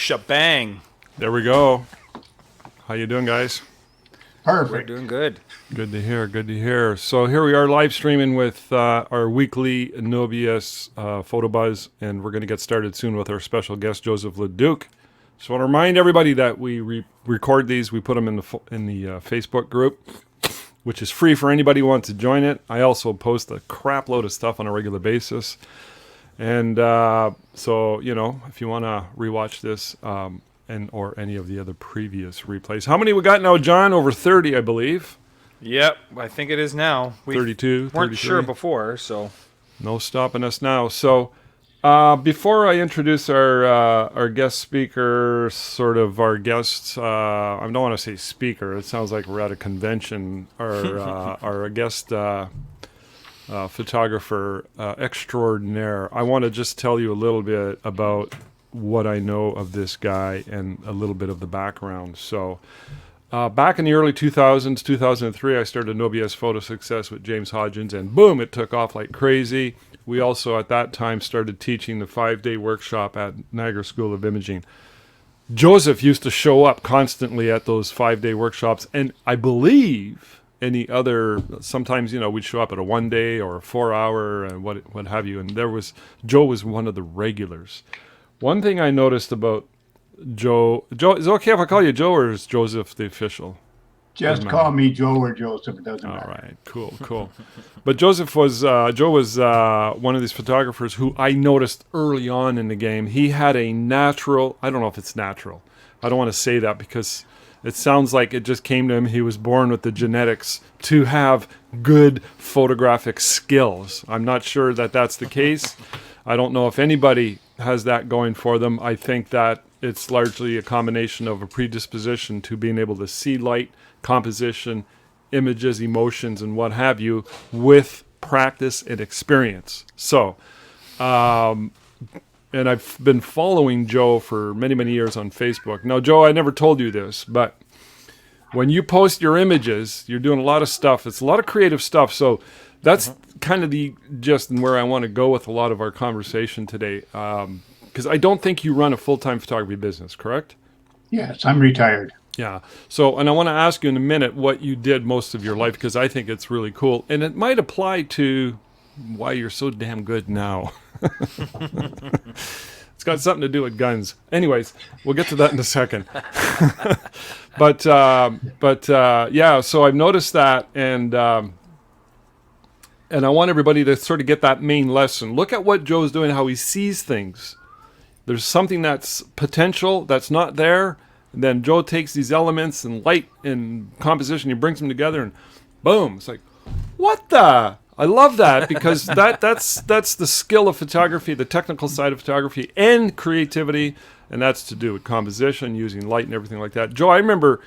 Shebang. There we go. How you doing, guys? Perfect. We're doing good. Good to hear. Good to hear. So here we are live streaming with our weekly NoBS PhotoBuzz, and we're going to get started soon with our special guest, Joeseph Leduc. Just want to remind everybody that we record these. We put them in the Facebook group, which is free for anybody who wants to join it. I also post a crap load of stuff on a regular basis. And so, you know, if you want to rewatch this or any of the other previous replays. How many we got now, John? Over 30, I believe. Yep, I think it is now. We 32, weren't 33. sure before, so. No stopping us now. So before I introduce our guest speaker, sort of our guest, I don't want to say speaker. It sounds like we're at a convention. Our guest photographer extraordinaire. I want to just tell you a little bit about what I know of this guy and a little bit of the background. So back in the early 2000s, 2003, I started NoBS Photo Success with James Hodgins, and boom, it took off like crazy. We also at that time started teaching the 5-day workshop at Niagara School of Imaging. Joeseph used to show up constantly at those 5-day workshops, and I believe any other, sometimes, you know, we'd show up at a 1-day or a 4-hour and what have you, and Joe was one of the regulars. One thing I noticed about Joe, is it okay if I call you Joe, or is Joeseph the official? Just call me Joe or Joseph. It doesn't matter. All right, cool. But Joe was one of these photographers who I noticed early on in the game. He had a natural, I don't know if it's natural. I don't want to say that because it sounds like it just came to him. He was born with the genetics to have good photographic skills. I'm not sure that that's the case. I don't know if anybody has that going for them. I think that it's largely a combination of a predisposition to being able to see light, composition, images, emotions, and what have you with practice and experience. So, and I've been following Joe for many, many years on Facebook. Now, Joe, I never told you this, but when you post your images, you're doing a lot of stuff. It's a lot of creative stuff. So that's kind of the gist and where I want to go with a lot of our conversation today. Because I don't think you run a full-time photography business, correct? Yes, I'm retired. Yeah. So, and I want to ask you in a minute what you did most of your life, because I think it's really cool. And it might apply to why you're so damn good now. It's got something to do with guns. Anyways, we'll get to that in a second. But yeah, so I've noticed that, and I want everybody to sort of get that main lesson. Look at what Joe's doing, how he sees things. There's something that's potential that's not there. And then Joe takes these elements and light and composition, he brings them together, and boom! It's like, what the? I love that, because that's the skill of photography, the technical side of photography, and creativity, and that's to do with composition, using light and everything like that. Joe, I remember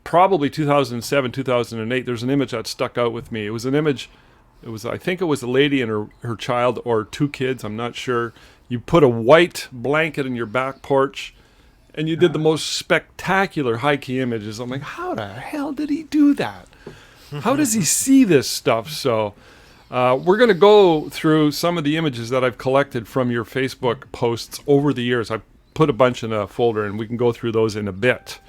probably 2007, 2008. There's an image that stuck out with me. It was an image. I think it was a lady and her child, or 2 kids. I'm not sure. You put a white blanket in your back porch, and you did the most spectacular high-key images. I'm like, how the hell did he do that? How does he see this stuff? So we're going to go through some of the images that I've collected from your Facebook posts over the years. I put a bunch in a folder, and we can go through those in a bit.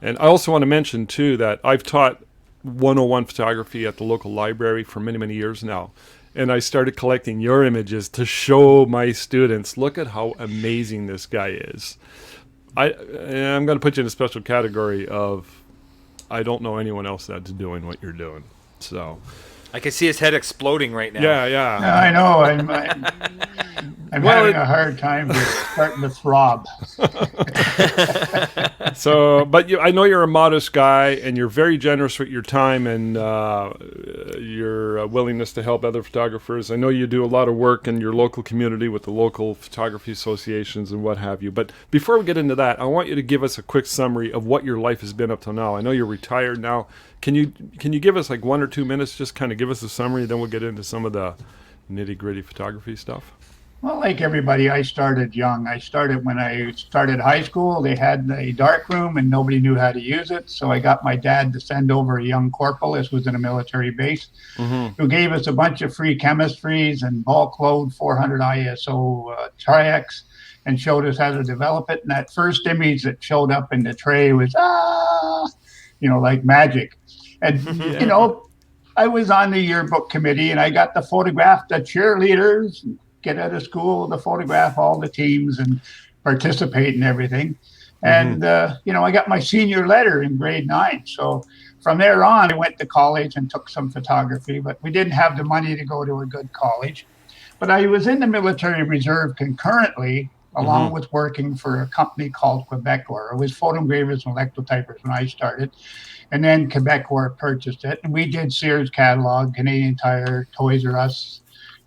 And I also want to mention, too, that I've taught 101 photography at the local library for many, many years now. And I started collecting your images to show my students, look at how amazing this guy is. I'm going to put you in a special category of, I don't know anyone else that's doing what you're doing. So I can see his head exploding right now. Yeah. I know. I'm having a hard time starting to throb. So, but I know you're a modest guy, and you're very generous with your time and your willingness to help other photographers. I know you do a lot of work in your local community with the local photography associations and what have you. But before we get into that, I want you to give us a quick summary of what your life has been up till now. I know you're retired now. Can you give us like 1 or 2 minutes, just kind of give us a summary, then we'll get into some of the nitty-gritty photography stuff? Well, like everybody, I started young. I started when I started high school. They had a dark room and nobody knew how to use it. So I got my dad to send over a young corporal. This was in a military base, who gave us a bunch of free chemistries and bulk load 400 ISO Tri-X. and showed us how to develop it. And that first image that showed up in the tray was, like magic. And, I was on the yearbook committee, and I got to photograph the cheerleaders, get out of school to photograph all the teams and participate in everything. And, I got my senior letter in grade 9. So from there on, I went to college and took some photography, but we didn't have the money to go to a good college. But I was in the military reserve concurrently, along with working for a company called Quebecor. It was photogravers and electrotypers when I started. And then Quebecor purchased it. And we did Sears catalog, Canadian Tire, Toys R Us,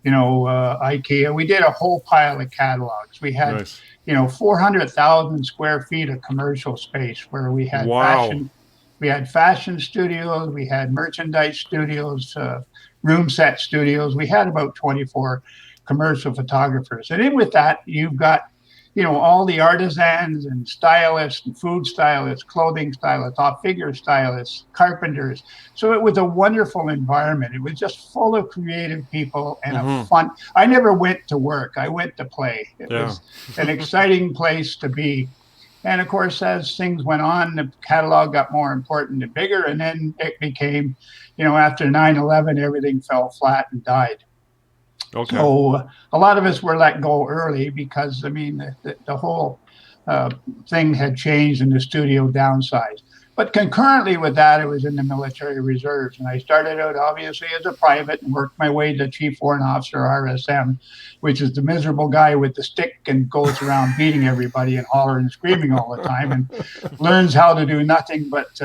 IKEA. We did a whole pile of catalogs. We had, 400,000 square feet of commercial space where we had fashion studios, we had merchandise studios, room set studios. We had about 24 commercial photographers. And in with that, you've got, all the artisans and stylists and food stylists, clothing stylists, figure stylists, carpenters. So it was a wonderful environment. It was just full of creative people and a fun. I never went to work. I went to play. It was an exciting place to be. And of course, as things went on, the catalog got more important and bigger. And then it became, after 9/11, everything fell flat and died. Okay. So a lot of us were let go early because, the whole thing had changed and the studio downsized. But concurrently with that, I was in the military reserves. And I started out, obviously, as a private and worked my way to Chief Warrant Officer, RSM, which is the miserable guy with the stick and goes around beating everybody and hollering and screaming all the time and learns how to do nothing but,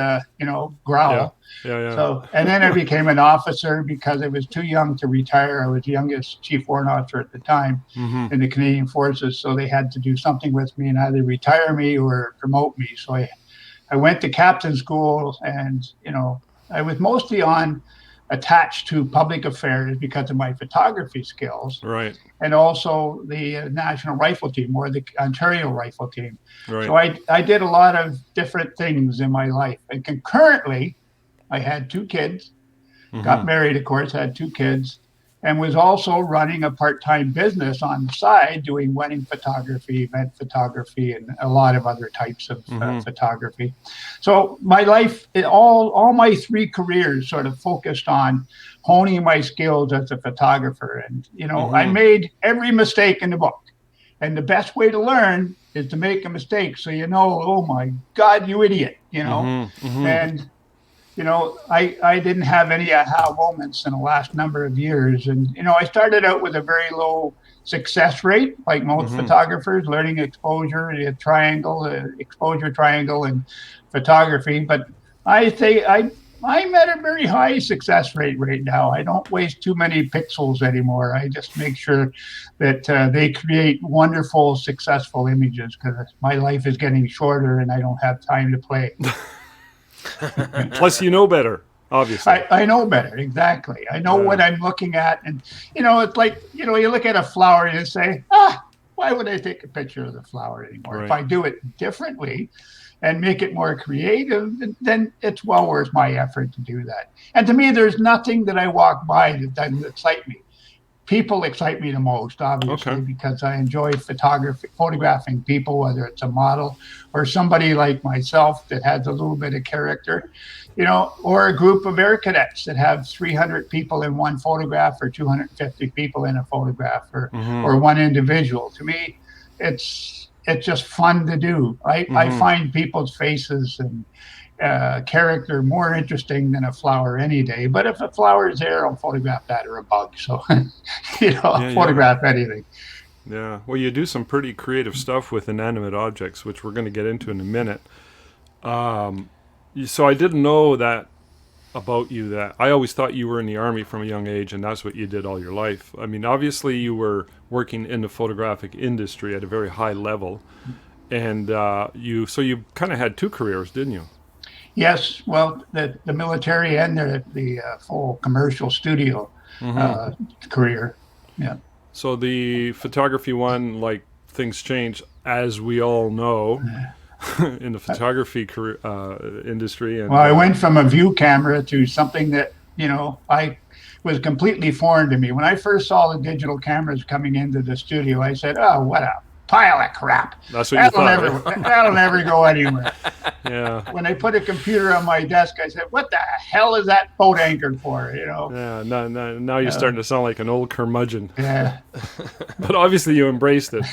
growl. Yeah. So, and then I became an officer because I was too young to retire. I was the youngest Chief Warrant Officer at the time in the Canadian Forces. So they had to do something with me and either retire me or promote me. So I went to captain school and, I was mostly attached to public affairs because of my photography skills. Right. And also the National Rifle Team or the Ontario Rifle Team. Right. So I did a lot of different things in my life. And concurrently, I had 2 kids, got married, of course, had 2 kids, and was also running a part-time business on the side, doing wedding photography, event photography, and a lot of other types of photography. So my life, all my 3 careers sort of focused on honing my skills as a photographer. And, I made every mistake in the book. And the best way to learn is to make a mistake. So, oh my God, you idiot, and I didn't have any aha moments in the last number of years. And, I started out with a very low success rate, like most photographers, learning exposure, exposure triangle and photography. But I say I'm at a very high success rate right now. I don't waste too many pixels anymore. I just make sure that they create wonderful, successful images because my life is getting shorter and I don't have time to play. Plus, better, obviously. I know better, exactly. I know what I'm looking at. And, it's like, you look at a flower and you say, why would I take a picture of the flower anymore? Right. If I do it differently and make it more creative, then it's well worth my effort to do that. And to me, there's nothing that I walk by that doesn't excite me. People excite me the most, obviously, because I enjoy photographing people, whether it's a model or somebody like myself that has a little bit of character, or a group of air cadets that have 300 people in one photograph or 250 people in a photograph or one individual. To me, it's just fun to do. I find people's faces and character more interesting than a flower any day. But if a flower is there, I'll photograph that or a bug. So, I'll photograph anything. Yeah. Well, you do some pretty creative stuff with inanimate objects, which we're going to get into in a minute. So I didn't know that about you. That I always thought you were in the Army from a young age, and that's what you did all your life. I mean, obviously you were working in the photographic industry at a very high level, and you kind of had 2 careers, didn't you? Yes, well, the military and the full commercial studio career. Yeah. So the photography one, like things change, as we all know, in the photography career, industry. And, well, I went from a view camera to something that, I was completely foreign to me. When I first saw the digital cameras coming into the studio, I said, oh, what a pile of crap. That's what you thought. That'll never go anywhere. Yeah. When they put a computer on my desk, I said, "What the hell is that boat anchored for?" Yeah. Now you're starting to sound like an old curmudgeon. Yeah. But obviously you embraced it.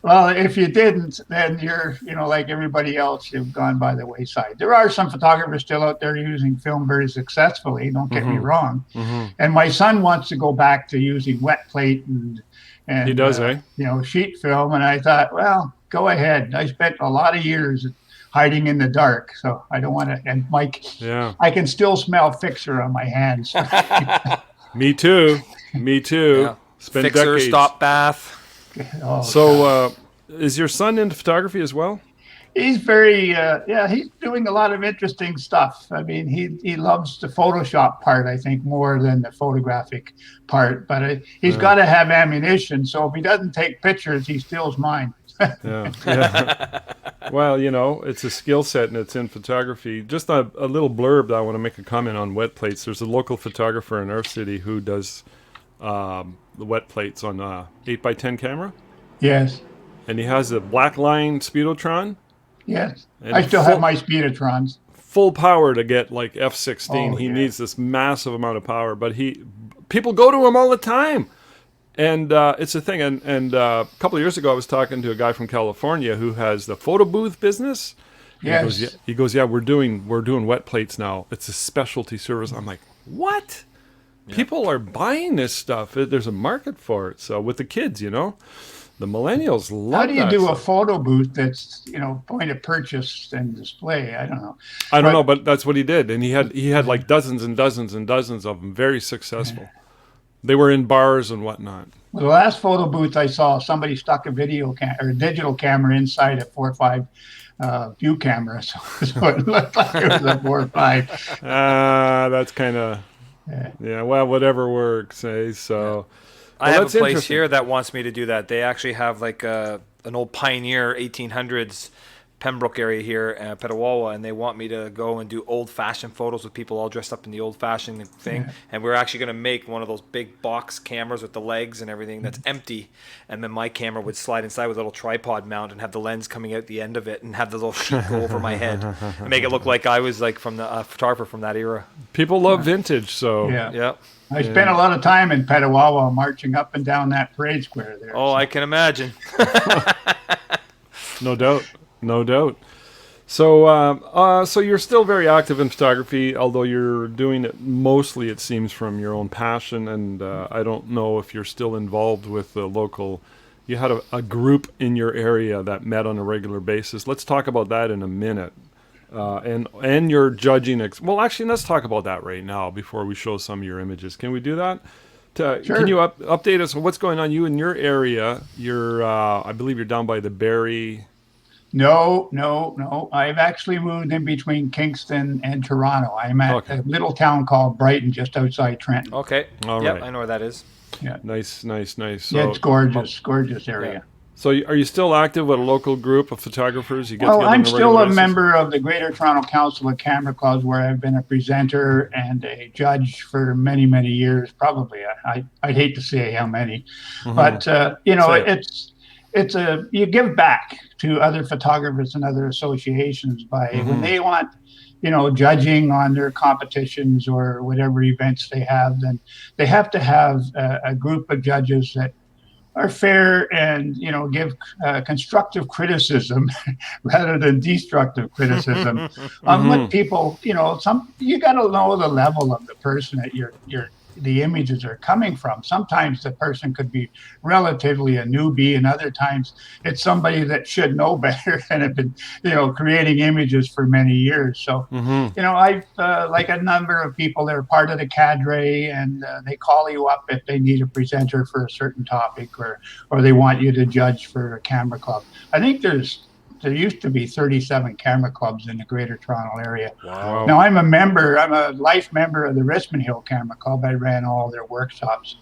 Well, if you didn't, then you're, like everybody else, you've gone by the wayside. There are some photographers still out there using film very successfully. Don't get me wrong. And my son wants to go back to using wet plate and he does, sheet film. And I thought, well, go ahead. I spent a lot of years hiding in the dark, so I don't want to. And Mike, I can still smell fixer on my hands. Me too. Yeah. Spent fixer, decades. stop bath. Oh, so is your son into photography as well? He's very he's doing a lot of interesting stuff. I mean, he loves the Photoshop part, I think, more than the photographic part, but he's got to have ammunition, so if he doesn't take pictures, he steals mine. Yeah. Well, it's a skill set and it's in photography. Just a little blurb that I want to make a comment on wet plates. There's a local photographer in our city who does the wet plates on 8x10 camera. Yes. And he has a black line Speedotron. Yes. I still have my Speedotrons. Full power to get like F16. He needs this massive amount of power, but people go to him all the time. And it's a thing. And a couple of years ago, I was talking to a guy from California who has the photo booth business. Yes. He goes, we're doing wet plates now. It's a specialty service. I'm like, what? Yeah. People are buying this stuff. There's a market for it. So with the kids, the millennials love. How do you do stuff. a photo booth that's point of purchase and display? I don't know. I don't know, but that's what he did, and he had like dozens and dozens and dozens of them. Very successful. They were in bars and whatnot. Well, the last photo booth I saw, somebody stuck a digital camera inside a 4.5 view camera, so it looked like it was a 4.5. That's kind of. Yeah, well, whatever works, eh? So, I have a place here that wants me to do that. They actually have like an old Pioneer 1800s Pembroke area here, Petawawa, and they want me to go and do old-fashioned photos with people all dressed up in the old-fashioned thing. Yeah. And we're actually going to make one of those big box cameras with the legs and everything that's empty, and then my camera would slide inside with a little tripod mount and have the lens coming out the end of it and have the little sheet go over my head and make it look like I was like from the photographer from that era. People love vintage, so yeah. I spent a lot of time in Petawawa marching up and down that parade square there. Oh, so. I can imagine. No doubt. So, so you're still very active in photography, although you're doing it mostly, it seems, from your own passion. And I don't know if you're still involved with the local. You had a group in your area that met on a regular basis. Let's talk about that in a minute. And your judging. Well, actually, let's talk about that right now before we show some of your images. Can we do that? Sure. Can you update us on what's going on in your area? You're, I believe you're down by the Barrie. No. I've actually moved in between Kingston and Toronto. I'm at a little town called Brighton, just outside Trenton. Okay. All right. right. I know where that is. Yeah. Nice. So, yeah, it's gorgeous area. Yeah. So are you still active with a local group of photographers? I'm still a member of the Greater Toronto Council of Camera Clubs, where I've been a presenter and a judge for many, many years. Probably, I'd hate to say how many, but it's you give back to other photographers and other associations by when they want, judging on their competitions or whatever events they have, then they have to have a group of judges that are fair and, give constructive criticism rather than destructive criticism on what people, you got to know the level of the person that the images are coming from. Sometimes the person could be relatively a newbie, and other times it's somebody that should know better and have been, creating images for many years. So, I've like a number of people that are part of the cadre, and they call you up if they need a presenter for a certain topic, or they want you to judge for a camera club. I think there used to be 37 camera clubs in the Greater Toronto area. Wow. Now I'm a life member of the Richmond Hill Camera Club. I ran all their workshops.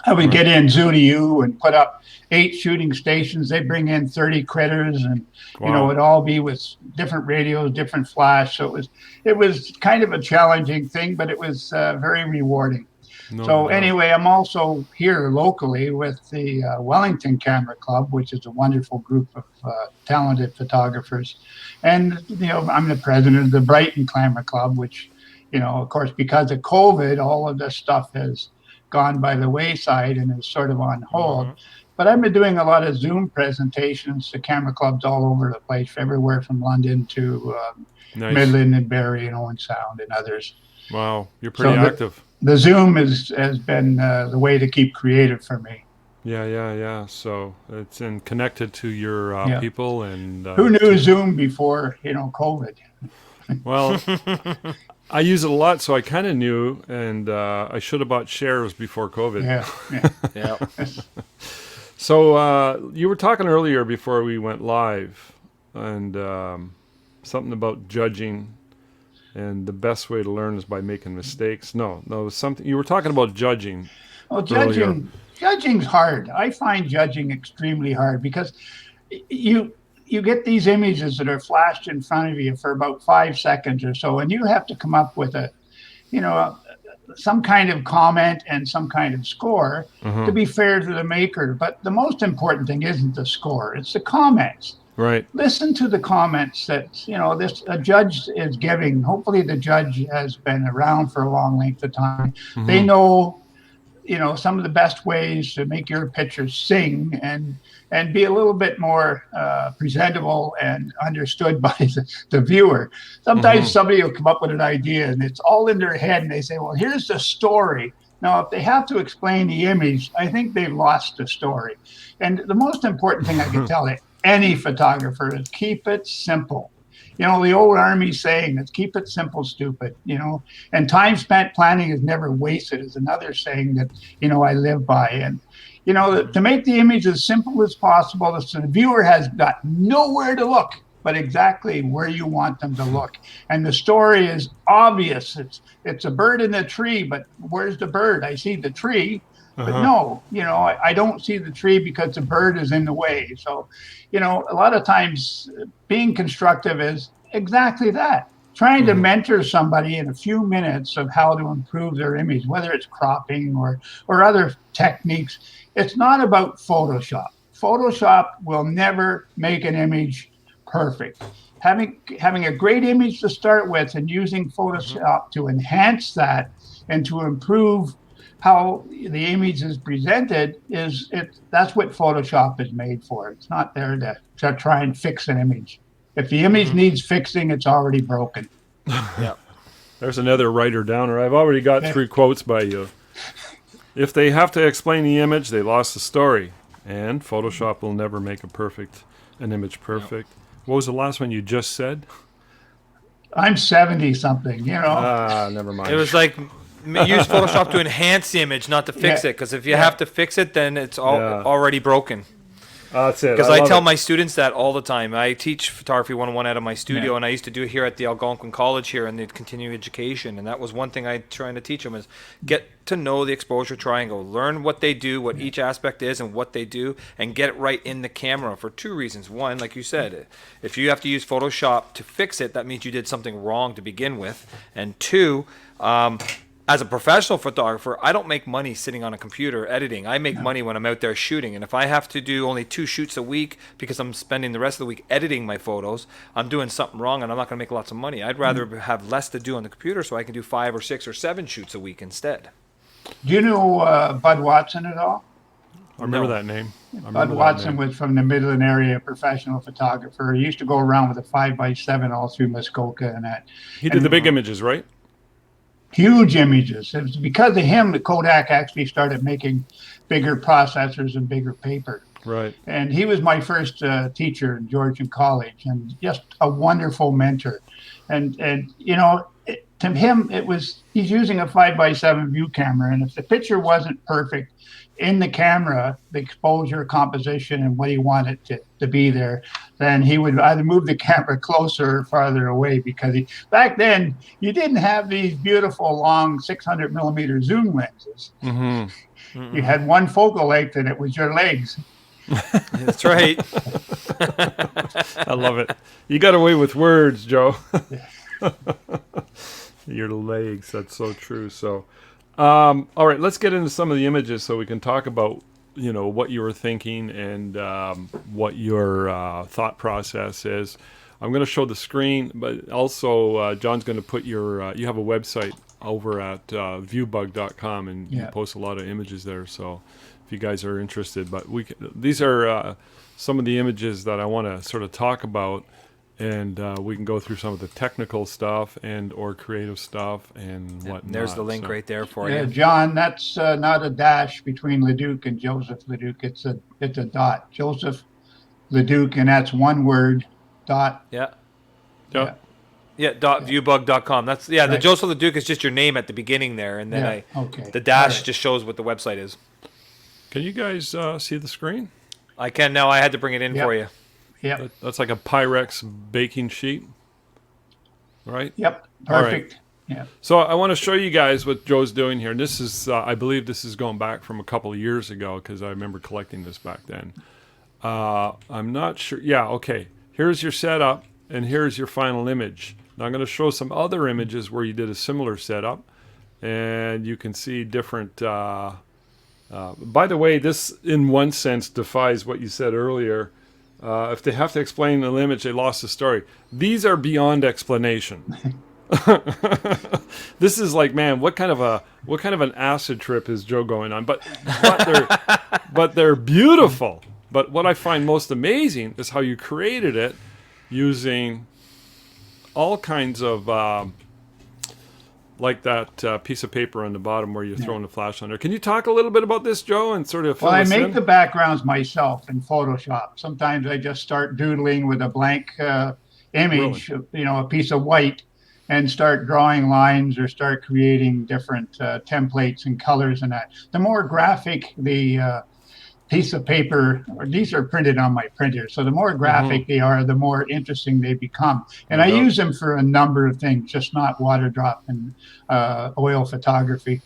I would get in Zoo and put up 8 shooting stations. They bring in 30 critters, and it'd all be with different radios, different flash. So it was kind of a challenging thing, but it was very rewarding. No So doubt. anyway, I'm also here locally with the Wellington Camera Club, which is a wonderful group of talented photographers. And, I'm the president of the Brighton Camera Club, which, of course, because of COVID, all of this stuff has gone by the wayside and is sort of on hold. But I've been doing a lot of Zoom presentations to camera clubs all over the place, everywhere from London to Nice. Midland and Barrie and Owen Sound and others. Wow, you're pretty So active. the Zoom has been the way to keep creative for me. Yeah. So it's connected to your people and. Who knew Zoom before COVID? Well, I use it a lot, so I kind of knew, and I should have bought shares before COVID. Yeah. So you were talking earlier before we went live, and something about judging, and the best way to learn is by making mistakes. No, something you were talking about judging. Well, earlier. judging's hard. I find judging extremely hard because you get these images that are flashed in front of you for about 5 seconds or so, and you have to come up with some kind of comment and some kind of score to be fair to the maker. But the most important thing isn't the score; it's the comments. Right. Listen to the comments that a judge is giving. Hopefully, the judge has been around for a long length of time. They know, some of the best ways to make your picture sing and be a little bit more presentable and understood by the viewer. Sometimes somebody will come up with an idea and it's all in their head, and they say, "Well, here's the story." Now, if they have to explain the image, I think they've lost the story. And the most important thing I can tell any photographer is keep it simple. The old army saying is keep it simple, stupid, and time spent planning is never wasted is another saying that, I live by. And, to make the image as simple as possible so the viewer has got nowhere to look but exactly where you want them to look. And the story is obvious. It's a bird in the tree, but where's the bird? I see the tree. But no, I don't see the tree because the bird is in the way. So, a lot of times being constructive is exactly that. Trying to mentor somebody in a few minutes of how to improve their image, whether it's cropping or other techniques. It's not about Photoshop. Photoshop will never make an image perfect. Having a great image to start with and using Photoshop to enhance that and to improve how the image is presented that's what Photoshop is made for. It's not there to try and fix an image. If the image needs fixing, it's already broken. Yeah. There's another writer downer. I've already got 3 quotes by you. If they have to explain the image, they lost the story. And Photoshop will never make an image perfect. What was the last one you just said? I'm 70 something, Never mind. It was like use Photoshop to enhance the image, not to fix it. Because if you have to fix it, then it's already broken. That's it. Because I tell my students that all the time. I teach photography 101 out of my studio, and I used to do it here at the Algonquin College here in the continuing education. And that was one thing I trying to teach them is get to know the exposure triangle, learn what they do, what each aspect is, and what they do, and get it right in the camera for 2 reasons. One, like you said, if you have to use Photoshop to fix it, that means you did something wrong to begin with. And 2, as a professional photographer, I don't make money sitting on a computer editing. I make money when I'm out there shooting. And if I have to do only 2 shoots a week because I'm spending the rest of the week editing my photos, I'm doing something wrong and I'm not going to make lots of money. I'd rather have less to do on the computer so I can do 5 or 6 or 7 shoots a week instead. Do you know Bud Watson at all? I remember that name. Bud Watson was from the Midland area, a professional photographer. He used to go around with a 5x7 all through Muskoka and that. He did the big images, right? Huge images. It was because of him that Kodak actually started making bigger processors and bigger paper. Right. And he was my first teacher in Georgian College, and just a wonderful mentor. And to him, he's using a 5x7 view camera, and if the picture wasn't perfect in the camera, the exposure, composition, and what he wanted to be there, then he would either move the camera closer or farther away, because back then you didn't have these beautiful long 600 millimeter zoom lenses. You had one focal length and it was your legs. That's right. I love it. You got away with words, Joe. Your legs. That's so true. So All right, let's get into some of the images so we can talk about, what you were thinking and what your thought process is. I'm going to show the screen, but also John's going to put your, you have a website over at viewbug.com, and you post a lot of images there. So if you guys are interested, but these are some of the images that I want to sort of talk about, and we can go through some of the technical stuff and or creative stuff and whatnot. There's the link right there for you. John, that's not a dash between Leduc and Joeseph Leduc. It's a dot. Joeseph Leduc, and that's one word. Dot. Yeah. .viewbug.com. That's right. The Joeseph Leduc is just your name at the beginning there, and then the dash just shows what the website is. Can you guys see the screen? I can now. I had to bring it in for you. Yep. That's like a Pyrex baking sheet, right? Yep. Perfect. Right. Yeah. So I want to show you guys what Joe's doing here. This is, I believe this is going back from a couple of years ago because I remember collecting this back then. I'm not sure. Yeah, okay. Here's your setup, and here's your final image. Now I'm going to show some other images where you did a similar setup, and you can see different... by the way, this in one sense defies what you said earlier. If they have to explain the image, they lost the story. These are beyond explanation. This is like, man, what kind of an acid trip is Joe going on? But they're beautiful. But what I find most amazing is how you created it using all kinds of like that piece of paper on the bottom where you're throwing the flash on there. Can you talk a little bit about this, Joe, and sort of fill I us make in? the backgrounds myself in Photoshop. Sometimes I just start doodling with a blank image, a piece of white, and start drawing lines or start creating different templates and colors and that. The more graphic the piece of paper, or these are printed on my printer, so the more graphic they are, the more interesting they become. And I use them for a number of things, just not water drop and oil photography.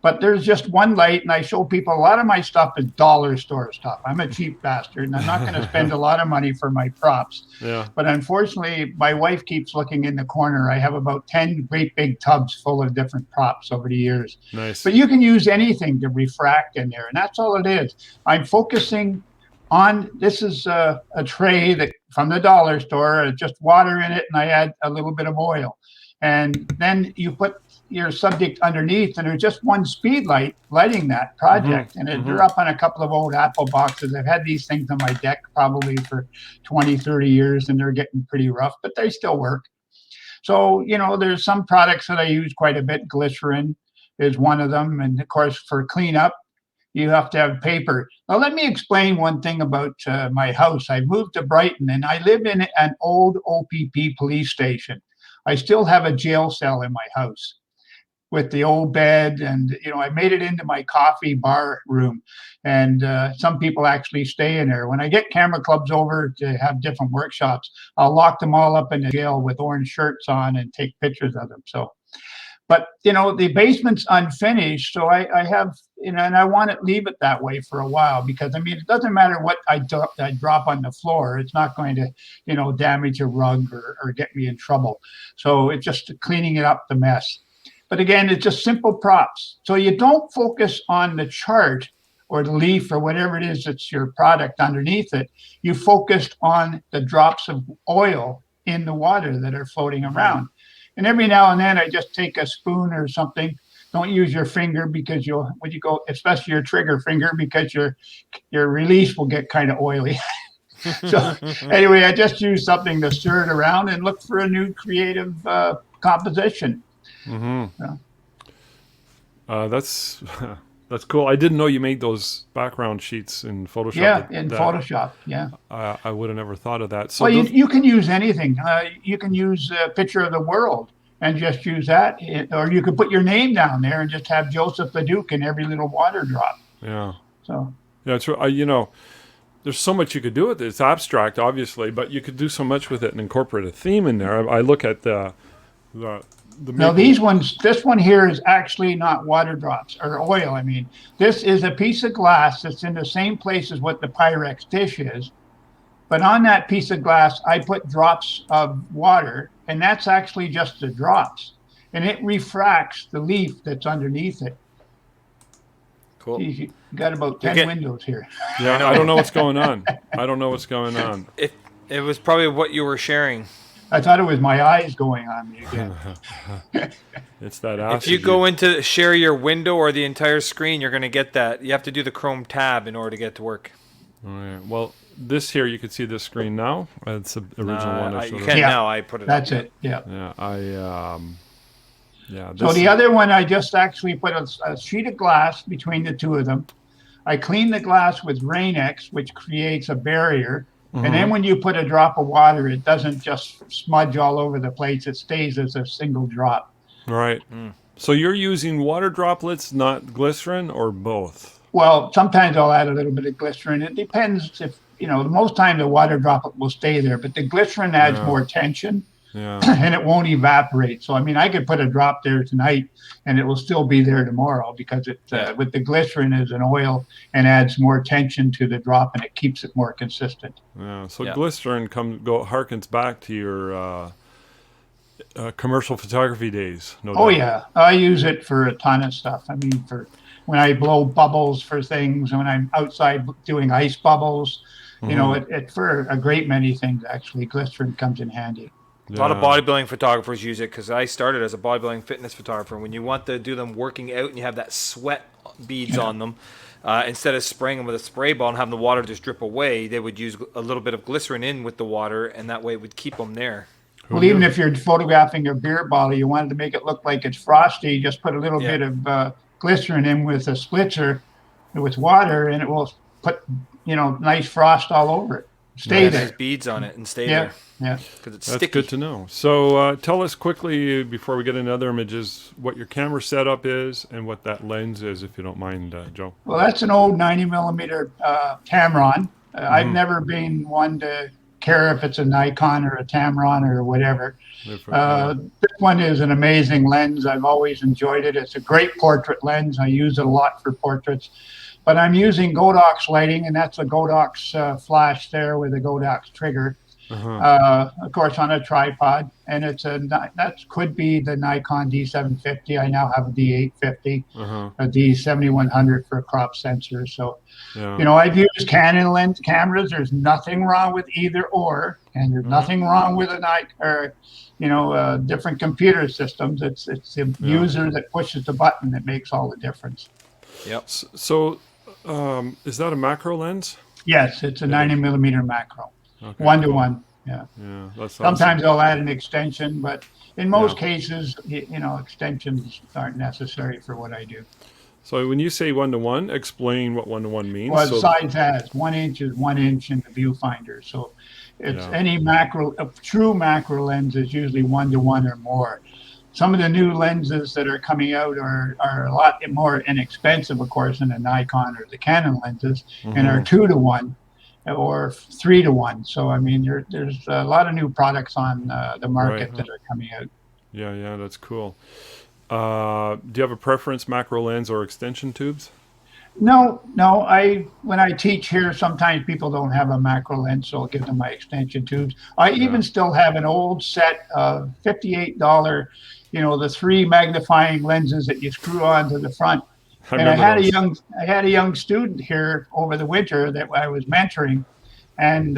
But there's just one light, and I show people a lot of my stuff is dollar store stuff. I'm a cheap bastard, and I'm not going to spend a lot of money for my props. Yeah. But unfortunately, my wife keeps looking in the corner. I have about 10 great big tubs full of different props over the years. Nice. But you can use anything to refract in there, and that's all it is. I'm focusing on, this is a tray that from the dollar store, just water in it, and I add a little bit of oil. And then you put your subject underneath, and there's just one speed light lighting that project. And they're up on a couple of old Apple boxes. I've had these things on my deck probably for 20, 30 years, and they're getting pretty rough, but they still work. So, there's some products that I use quite a bit. Glycerin is one of them. And of course, for cleanup, you have to have paper. Now, let me explain one thing about my house. I moved to Brighton, and I live in an old OPP police station. I still have a jail cell in my house with the old bed, and I made it into my coffee bar room, and some people actually stay in there. When I get camera clubs over to have different workshops, I'll lock them all up in the jail with orange shirts on and take pictures of them. So, but the basement's unfinished, so I have, and I want to leave it that way for a while, because it doesn't matter what I drop on the floor, it's not going to damage a rug or get me in trouble. So it's just cleaning it up, the mess. But again, it's just simple props. So you don't focus on the chart or the leaf or whatever it is that's your product underneath it. You focused on the drops of oil in the water that are floating around. And every now and then I just take a spoon or something. Don't use your finger, because when you go, especially your trigger finger, because your release will get kind of oily. So anyway, I just use something to stir it around and look for a new creative composition. That's cool. I didn't know you made those background sheets in Photoshop. Yeah, in Photoshop. Yeah. I would have never thought of that. So well, you can use anything. You can use a picture of the world and just use that, or you could put your name down there and just have Joeseph Leduc in every little water drop. Yeah. So. Yeah, it's there's so much you could do with it. It's abstract, obviously, but you could do so much with it and incorporate a theme in there. I look at the now these ones, this one here is actually not water drops or oil. I mean, this is a piece of glass that's in the same place as what the Pyrex dish is. But on that piece of glass, I put drops of water, and that's actually just the drops. And it refracts the leaf that's underneath it. Cool. Geez, you got about 10 windows here. Yeah, I don't know what's going on. I don't know what's going on. It was probably what you were sharing. I thought it was my eyes going on me again. It's that acid. If you go into share your window or the entire screen, you're going to get that. You have to do the Chrome tab in order to get it to work. Oh, yeah. Well, this here, you can see this screen now. It's the original one. You can now. I put it That's up. it. Yeah. So the other one, I just actually put a sheet of glass between the two of them. I clean the glass with Rain-X, which creates a barrier. And then when you put a drop of water, it doesn't just smudge all over the place. It stays as a single drop. Right. So you're using water droplets, not glycerin, or both? Well, sometimes I'll add a little bit of glycerin. It depends if, most time the water droplet will stay there, but the glycerin adds more tension and it won't evaporate. So, I could put a drop there tonight and it will still be there tomorrow because with the glycerin is an oil and adds more tension to the drop and it keeps it more consistent. Yeah. So glycerin harkens back to your commercial photography days. No doubt. Yeah. I use it for a ton of stuff. For when I blow bubbles for things, and when I'm outside doing ice bubbles, for a great many things, actually, glycerin comes in handy. A lot of bodybuilding photographers use it because I started as a bodybuilding fitness photographer. When you want to do them working out and you have that sweat beads on them, instead of spraying them with a spray ball and having the water just drip away, they would use a little bit of glycerin in with the water, and that way it would keep them there. Well, even if you're photographing a beer bottle, you wanted to make it look like it's frosty, just put a little bit of glycerin in with a spritzer with water, and it will put, nice frost all over it. Stay there. Nice beads on it and stay there. Yeah. Because it's That's sticky. good to know. So tell us quickly, before we get into other images, what your camera setup is and what that lens is, if you don't mind, Joe. Well, that's an old 90 millimeter Tamron. I've never been one to care if it's a Nikon or a Tamron or whatever. This one is an amazing lens. I've always enjoyed it. It's a great portrait lens. I use it a lot for portraits. But I'm using Godox lighting, and that's a Godox flash there with a Godox trigger. Of course, on a tripod, and that could be the Nikon D750. I now have a D850, a D7100 for a crop sensor. So, I've used Canon lens cameras. There's nothing wrong with either or, and there's nothing wrong with different computer systems. It's the user that pushes the button that makes all the difference. Yep. So, is that a macro lens? Yes, it's a 90 millimeter macro. Okay, 1-to-1. Yeah. That's Sometimes I'll add an extension, but in most cases, extensions aren't necessary for what I do. So when you say 1-to-1, explain what 1-to-1 means. Well, size has 1 inch is 1 inch in the viewfinder. So it's any a true macro lens is usually 1-to-1 or more. Some of the new lenses that are coming out are a lot more inexpensive, of course, than the Nikon or the Canon lenses, and are 2-to-1 or 3-to-1. So, there's a lot of new products on the market that are coming out. Yeah, that's cool. Do you have a preference, macro lens or extension tubes? No. When I teach here, sometimes people don't have a macro lens, so I'll give them my extension tubes. I even still have an old set of $58, the 3 magnifying lenses that you screw onto the front. I had a young student here over the winter that I was mentoring, and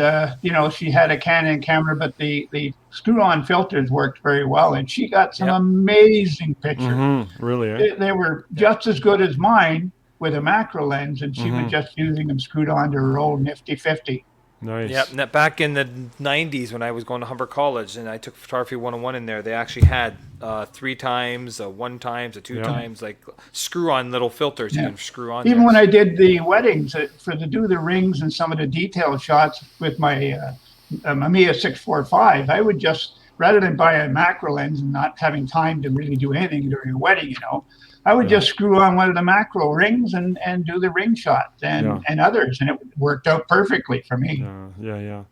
she had a Canon camera, but the screw-on filters worked very well, and she got some amazing pictures. Really? They were just as good as mine with a macro lens, and she was just using them screwed onto her old nifty 50. Nice. Yep. Back in the 90s when I was going to Humber College and I took Photography 101 in there, they actually had 3 times, 1 times, 2 times, like screw-on little filters you can screw on. Even when I did the weddings, to do the rings and some of the detail shots with my Mamiya 645, I would just, rather than buy a macro lens and not having time to really do anything during a wedding, I would just screw on one of the macro rings and do the ring shots and others, and it worked out perfectly for me. Yeah.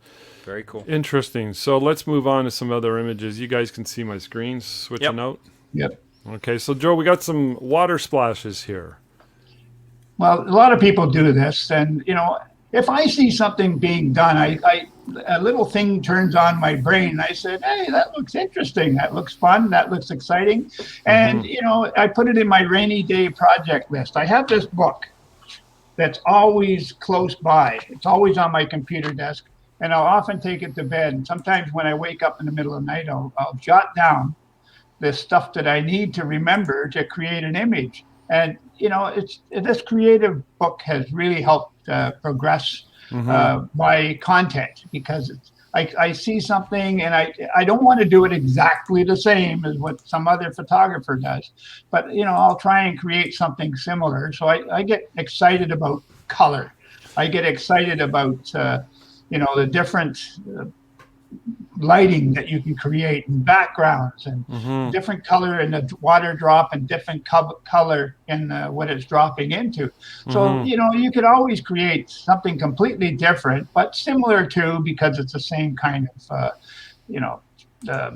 Very cool. Interesting. So let's move on to some other images. You guys can see my screen switching out. Yep. Okay, so Joe, we got some water splashes here. Well, a lot of people do this, and if I see something being done, a little thing turns on my brain. I said, hey, that looks interesting. That looks fun. That looks exciting. And, I put it in my rainy day project list. I have this book, that's always close by. It's always on my computer desk, and I'll often take it to bed. And sometimes when I wake up in the middle of the night, I'll jot down the stuff that I need to remember to create an image. And this creative book has really helped progress my content, because I see something and I don't want to do it exactly the same as what some other photographer does, but I'll try and create something similar. So I get excited about color. I get excited about the different lighting that you can create, and backgrounds, and different color in the water drop, and different color in what it's dropping into. So you could always create something completely different but similar to, because it's the same kind of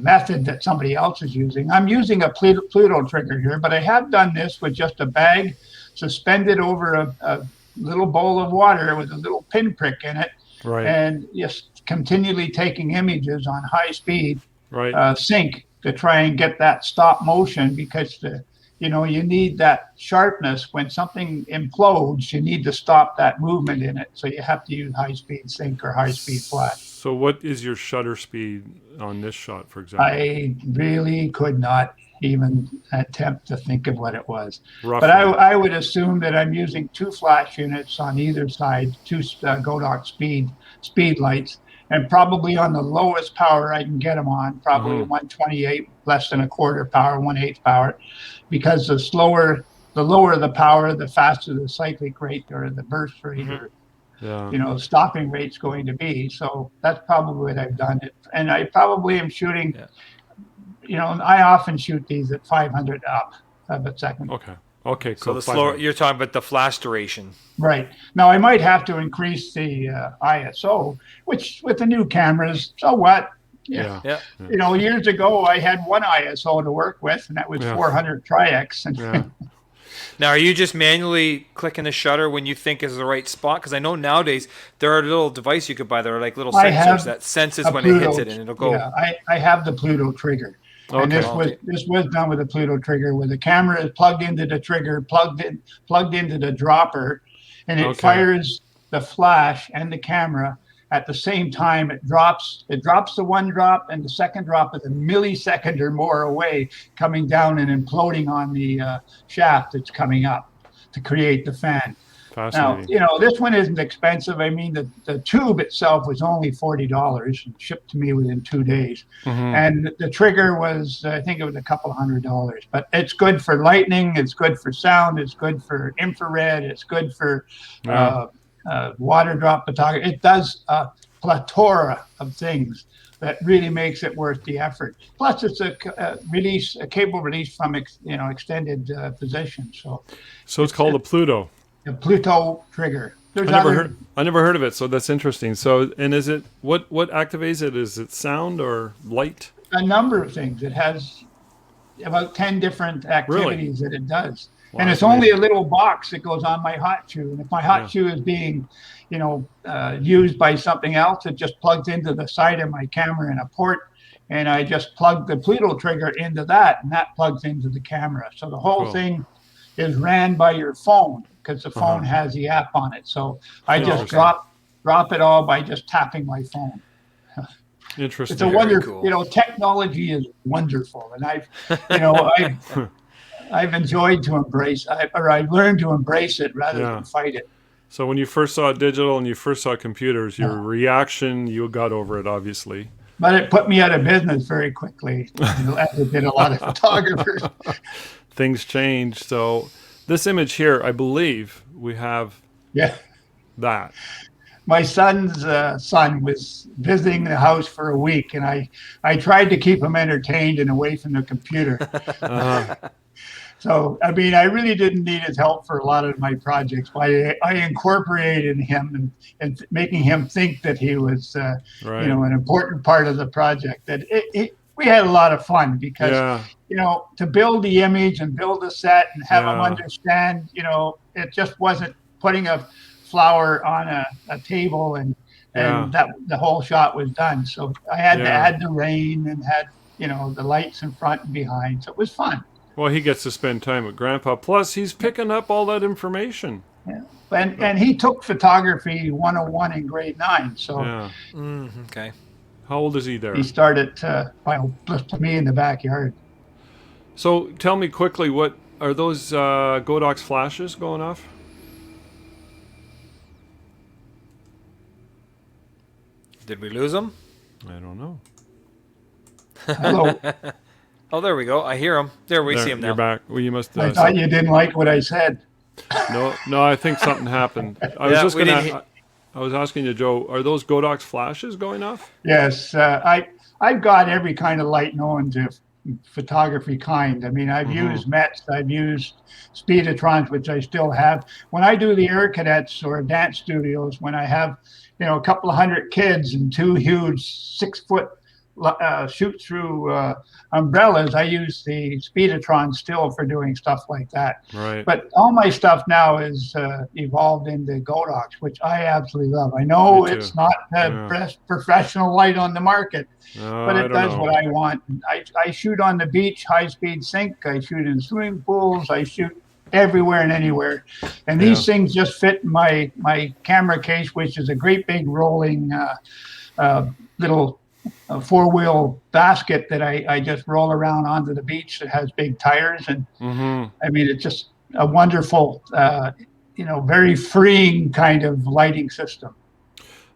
method that somebody else is using. I'm using a Pluto trigger here, but I have done this with just a bag suspended over a little bowl of water with a little pinprick in it, and just continually taking images on high speed sync to try and get that stop motion, because you need that sharpness. When something implodes, you need to stop that movement in it, so you have to use high speed sync or high speed flash. So what is your shutter speed on this shot, for example? I really could not even attempt to think of what it was. Roughly. But I would assume that I'm using 2 flash units on either side, 2 Godox speed lights, and probably on the lowest power I can get them on, probably 128, less than a quarter power, 1/8 power, because the lower the power, the faster the cyclic rate or the burst rate or stopping rate's going to be. So that's probably what I've done. And I probably am shooting, I often shoot these at 500 up of a second. Okay, so the slower, you're talking about the flash duration. Right. Now I might have to increase the ISO, which with the new cameras, so what? Yeah. Years ago I had one ISO to work with, and that was 400 tri-X. Now, are you just manually clicking the shutter when you think is the right spot? Because I know nowadays there are little devices you could buy that are like little sensors that senses when it hits it, and it'll go. Yeah, I have the Pluto trigger. Okay. And this was done with a Pluto trigger, where the camera is plugged into the trigger, plugged into the dropper, and it fires the flash and the camera at the same time. It drops the one drop, and the second drop is a millisecond or more away, coming down and imploding on the shaft that's coming up to create the fan. Now, this one isn't expensive. I mean, the tube itself was only $40 and shipped to me within 2 days. And the trigger was, I think it was a couple $100. But it's good for lightning. It's good for sound. It's good for infrared. It's good for water drop photography. It does a plethora of things that really makes it worth the effort. Plus, it's a cable release from extended position. So it's called a Pluto. The Pluto trigger. I never heard of it, so that's interesting. So, and is it what activates it? Is it sound or light? A number of things. It has about 10 different activities that it does. Wow, and it's only a little box that goes on my hot shoe. And if my hot shoe is being, used by something else, it just plugs into the side of my camera in a port, and I just plug the Pluto trigger into that, and that plugs into the camera. So the whole thing is ran by your phone, because the phone has the app on it. So I just drop it all by just tapping my phone. Interesting. It's a wonderful, technology is wonderful, and I've enjoyed to embrace, I've learned to embrace it rather than fight it. So when you first saw digital and you first saw computers, your reaction, you got over it, obviously. But it put me out of business very quickly, as it did a lot of photographers. Things changed. So this image here, I believe we have that. My son's son was visiting the house for a week, and I tried to keep him entertained and away from the computer. So, I mean, I really didn't need his help for a lot of my projects, but I incorporated him and making him think that he was, an important part of the project. That we had a lot of fun because, to build the image and build a set and have him understand, it just wasn't putting a flower on a table and that the whole shot was done. So I had to add the rain and had, the lights in front and behind. So it was fun. Well, he gets to spend time with Grandpa. Plus, he's picking up all that information. Yeah. And he took photography 101 in grade 9. So Yeah. Okay. How old is he there? he started by to me in the backyard. So tell me quickly, what are those Godox flashes going off? Did we lose him? I don't know. Hello. Oh, there we go. I hear him. There, we see him now. You're back. Well, you must. I thought you didn't like what I said. No. I think something happened. I was I was asking you, Joe. Are those Godox flashes going off? Yes, I've got every kind of light known to photography kind. I mean, I've used METs, I've used speedotrons, which I still have. When I do the Air Cadets or dance studios, when I have, a couple of hundred kids and 2 huge 6-foot shoot through umbrellas, I use the speedotron still for doing stuff like that. Right. But all my stuff now is evolved into Godox, which I absolutely love. I know it's not the best professional light on the market, but it does what I want. I shoot on the beach, high-speed sync. I shoot in swimming pools. I shoot everywhere and anywhere. And these things just fit in my camera case, which is a great big rolling little 4-wheel basket that I just roll around onto the beach that has big tires. And I mean, it's just a wonderful, very freeing kind of lighting system.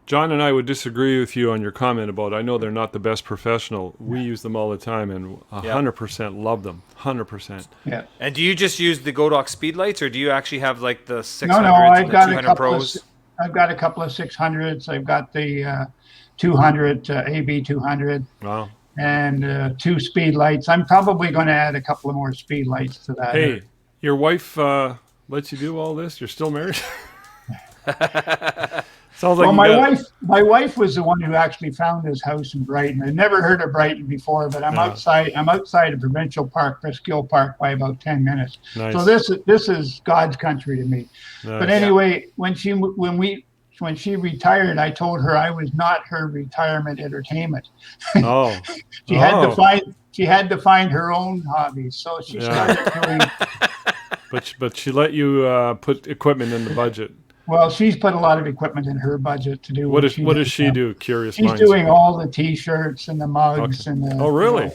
John and I would disagree with you on your comment about, I know they're not the best professional. We use them all the time and 100% love them. 100%. Yeah. And do you just use the Godox speed lights, or do you actually have like the 600s I've and the got 200 Pros? I've got a couple of 600s. I've got the 200 AB 200. Wow. And 2 speed lights. I'm probably going to add a couple of more speed lights to that. Hey, your wife lets you do all this? You're still married? Sounds like my wife was the one who actually found this house in Brighton. I'd never heard of Brighton before, but I'm outside of Provincial Park, Presqu'île Park, by about 10 minutes. Nice. So this is God's country to me. Nice. But anyway, when she retired, I told her I was not her retirement entertainment. Oh. She had to find her own hobbies. So she started doing. But she let you put equipment in the budget. Well, she's put a lot of equipment in her budget to do. What does she do? Curious She's minds. doing all the T-shirts and the mugs and the. Oh, really?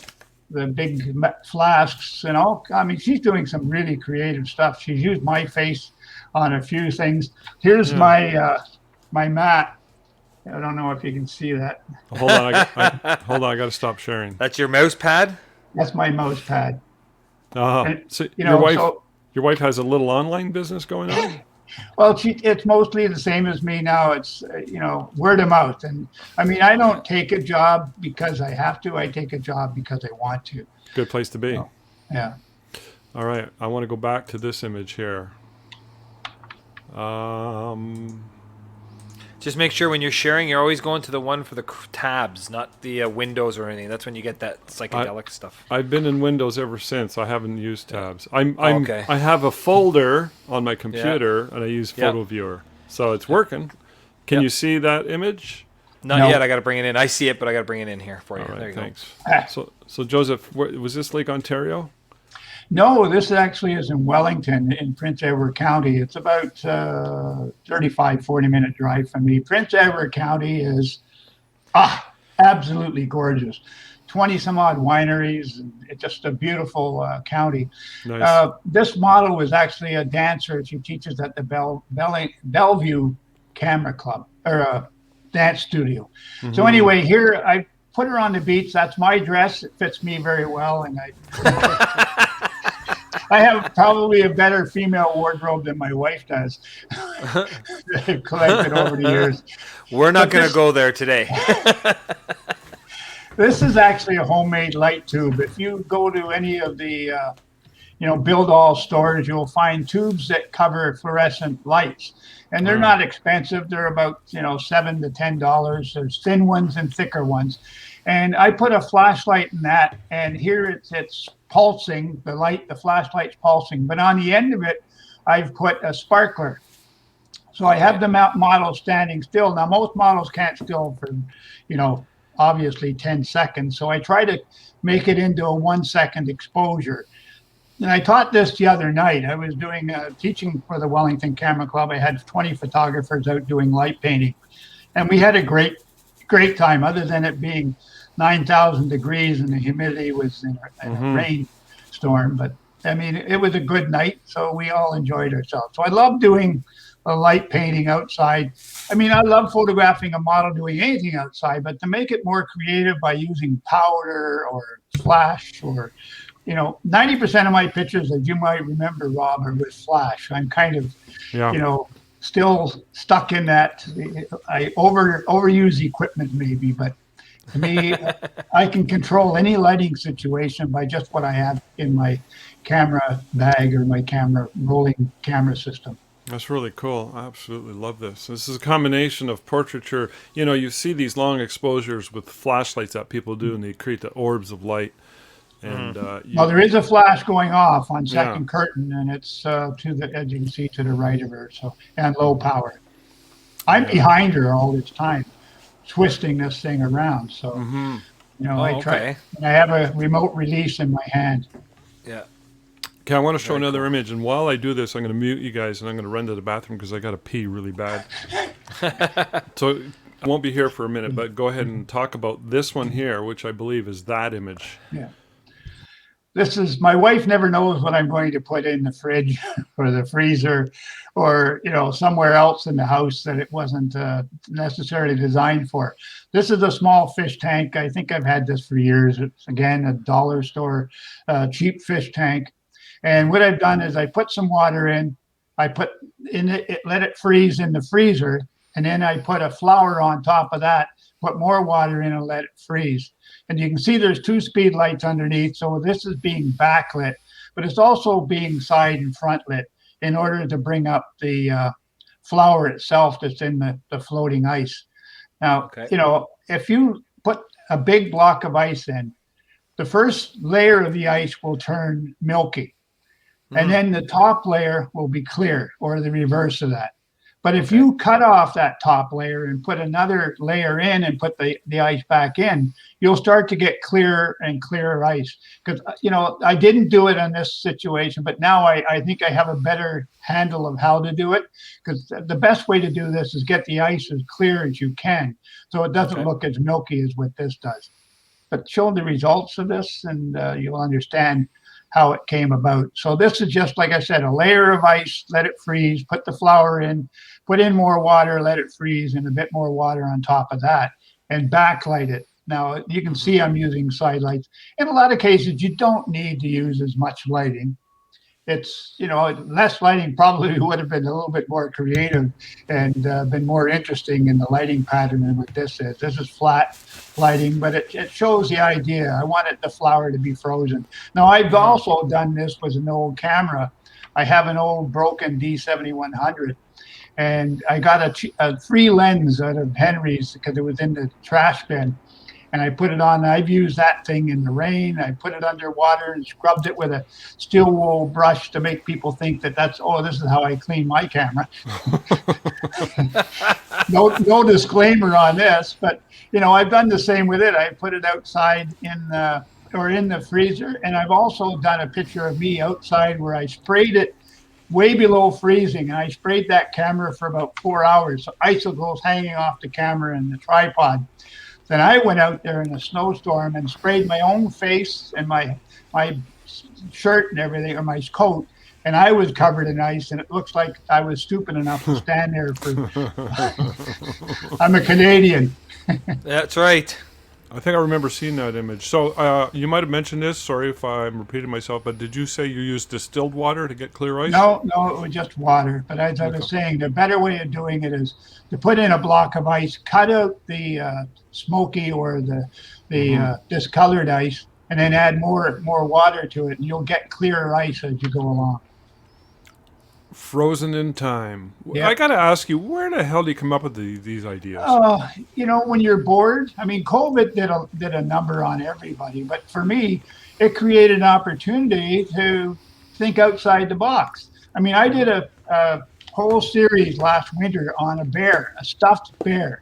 The big flasks and all. I mean, she's doing some really creative stuff. She's used my face on a few things. Here's my mat. I don't know if you can see that. Hold on, I got to stop sharing. That's your mouse pad? That's my mouse pad. So your wife has a little online business going on? Well, it's mostly the same as me now. It's, word of mouth. And I mean, I don't take a job because I have to. I take a job because I want to. Good place to be. So, yeah. All right. I want to go back to this image here. Just make sure when you're sharing, you're always going to the one for the tabs, not the windows or anything. That's when you get that psychedelic stuff. I've been in Windows ever since. I haven't used tabs. Okay. I have a folder on my computer and I use Photo Viewer, so it's working. Can you see that image? Not yet. I got to bring it in. I see it, but I got to bring it in here for you. All right, there you thanks. So Joeseph, was this Lake Ontario? No, this actually is in Wellington in Prince Edward County. It's about 35, 40-minute drive from me. Prince Edward County is absolutely gorgeous. 20-some-odd wineries. And it's just a beautiful county. Nice. This model was actually a dancer. She teaches at the Bellevue Camera Club, or dance studio. Mm-hmm. So anyway, here I put her on the beach. That's my dress. It fits me very well. And I have probably a better female wardrobe than my wife does. I've collected over the years. We're not going to go there today. This is actually a homemade light tube. If you go to any of the, build all stores, you'll find tubes that cover fluorescent lights. And they're not expensive. They're about, $7 to $10. There's thin ones and thicker ones. And I put a flashlight in that, and here it's pulsing, the flashlight's pulsing. But on the end of it, I've put a sparkler. So I have the model standing still. Now, most models can't still for, obviously 10 seconds. So I try to make it into a 1-second exposure. And I taught this the other night. I was doing teaching for the Wellington Camera Club. I had 20 photographers out doing light painting, and we had a great time. Other than it being 9,000 degrees and the humidity was in a rainstorm, but I mean it was a good night, so we all enjoyed ourselves. So I love doing a light painting outside. I mean, I love photographing a model doing anything outside, but to make it more creative by using powder or flash or 90% of my pictures, as you might remember, Rob, are with flash. I'm kind of, still stuck in that. I overuse equipment maybe, but to me, I can control any lighting situation by just what I have in my camera bag or my rolling camera system. That's really cool. I absolutely love this. This is a combination of portraiture. You see these long exposures with flashlights that people do, and they create the orbs of light. And there is a flash going off on second curtain, and it's as you can see, to the right of her. So, and low power. I'm behind her all this time, twisting this thing around. So, I try. Okay. And I have a remote release in my hand. Yeah. Okay, I want to show another image, and while I do this, I'm going to mute you guys, and I'm going to run to the bathroom because I got to pee really bad. So I won't be here for a minute, but go ahead and talk about this one here, which I believe is that image. Yeah. This is, my wife never knows what I'm going to put in the fridge or the freezer or, somewhere else in the house that it wasn't necessarily designed for. This is a small fish tank. I think I've had this for years. It's, again, a dollar store cheap fish tank. And what I've done is I put some water in, I put in it, let it freeze in the freezer, and then I put a flower on top of that, put more water in and let it freeze. And you can see there's 2 speed lights underneath. So this is being backlit, but it's also being side and front lit in order to bring up the flower itself that's in the floating ice. Now, if you put a big block of ice in, the first layer of the ice will turn milky. And then the top layer will be clear, or the reverse of that. But if you cut off that top layer and put another layer in and put the ice back in, you'll start to get clearer and clearer ice. Because, I didn't do it in this situation, but now I think I have a better handle of how to do it. Because the best way to do this is get the ice as clear as you can, so it doesn't look as milky as what this does. But show the results of this and you'll understand how it came about. So this is just, like I said, a layer of ice, let it freeze, put the flour in, put in more water, let it freeze, and a bit more water on top of that, and backlight it. Now, you can see I'm using side lights. In a lot of cases, you don't need to use as much lighting. It's, less lighting probably would have been a little bit more creative and been more interesting in the lighting pattern than what this is. This is flat lighting, but it shows the idea. I wanted the flower to be frozen. Now, I've also done this with an old camera. I have an old broken D7100, and I got a free lens out of Henry's because it was in the trash bin. And I put it on. I've used that thing in the rain. I put it underwater and scrubbed it with a steel wool brush to make people think that this is how I clean my camera. No disclaimer on this, but I've done the same with it. I put it outside in the freezer, and I've also done a picture of me outside where I sprayed it way below freezing, and I sprayed that camera for about 4 hours. So icicles hanging off the camera and the tripod. Then I went out there in a snowstorm and sprayed my own face and my shirt and everything, or my coat, and I was covered in ice, and it looks like I was stupid enough to stand there for I'm a Canadian. That's right. I think I remember seeing that image. So you might have mentioned this. Sorry if I'm repeating myself, but did you say you used distilled water to get clear ice? No, it was just water. But as I was saying, the better way of doing it is to put in a block of ice, cut out the smoky or the discolored ice, and then add more water to it, and you'll get clearer ice as you go along. Frozen in time. Yeah. I got to ask you, where the hell do you come up with these ideas? When you're bored, I mean, COVID did a number on everybody, but for me, it created an opportunity to think outside the box. I mean, I did a whole series last winter on a bear, a stuffed bear.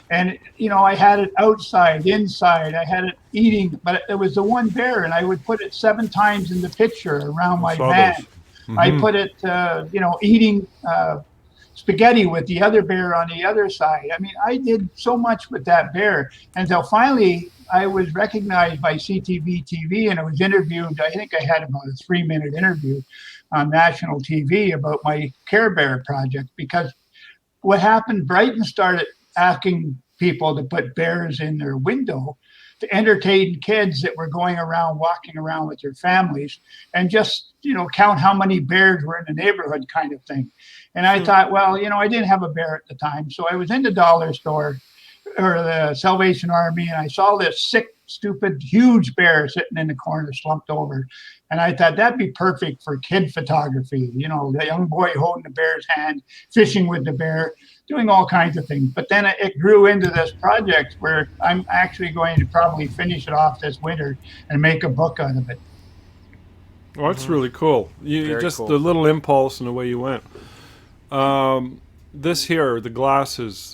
And, I had it outside, inside, I had it eating, but it was the one bear, and I would put it 7 times in the picture around my van. I put it, eating spaghetti with the other bear on the other side. I mean, I did so much with that bear until finally I was recognized by CTV TV, and I was interviewed. I think I had about a 3-minute interview on national TV about my Care Bear project, because what happened, Brighton started asking people to put bears in their window to entertain kids that were going around, walking around with their families, and just, count how many bears were in the neighborhood, kind of thing. And I thought, well, I didn't have a bear at the time. So I was in the dollar store or the Salvation Army, and I saw this sick, stupid, huge bear sitting in the corner, slumped over. And I thought that'd be perfect for kid photography. The young boy holding the bear's hand, fishing with the bear, doing all kinds of things. But then it grew into this project where I'm actually going to probably finish it off this winter and make a book out of it. Well, that's really cool. Very just cool. the little impulse and the way you went. This here, the glasses,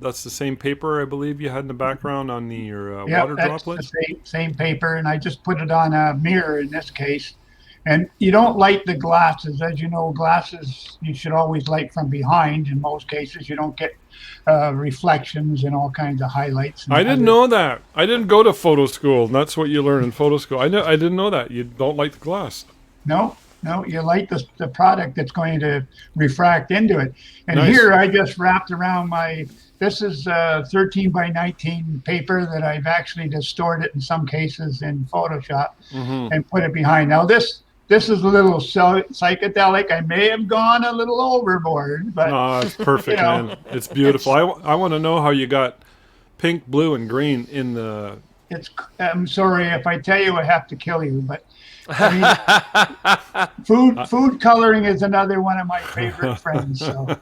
that's the same paper I believe you had in the background on your water droplets? The same paper, and I just put it on a mirror in this case. And you don't light the glasses. As you know, glasses you should always light from behind. In most cases, you don't get reflections and all kinds of highlights. I didn't know that. I didn't go to photo school, and that's what you learn in photo school. I didn't know that. You don't light the glass. No, you light the product that's going to refract into it. And Nice. Here I just wrapped around this is 13 by 19 paper that I've actually distorted in some cases in Photoshop and put it behind. Now this is a little psychedelic. I may have gone a little overboard, but No, it's perfect, man. It's beautiful. I want to know how you got pink, blue, and green in the... I'm sorry if I tell you I have to kill you, but I mean, food coloring is another one of my favorite friends. So.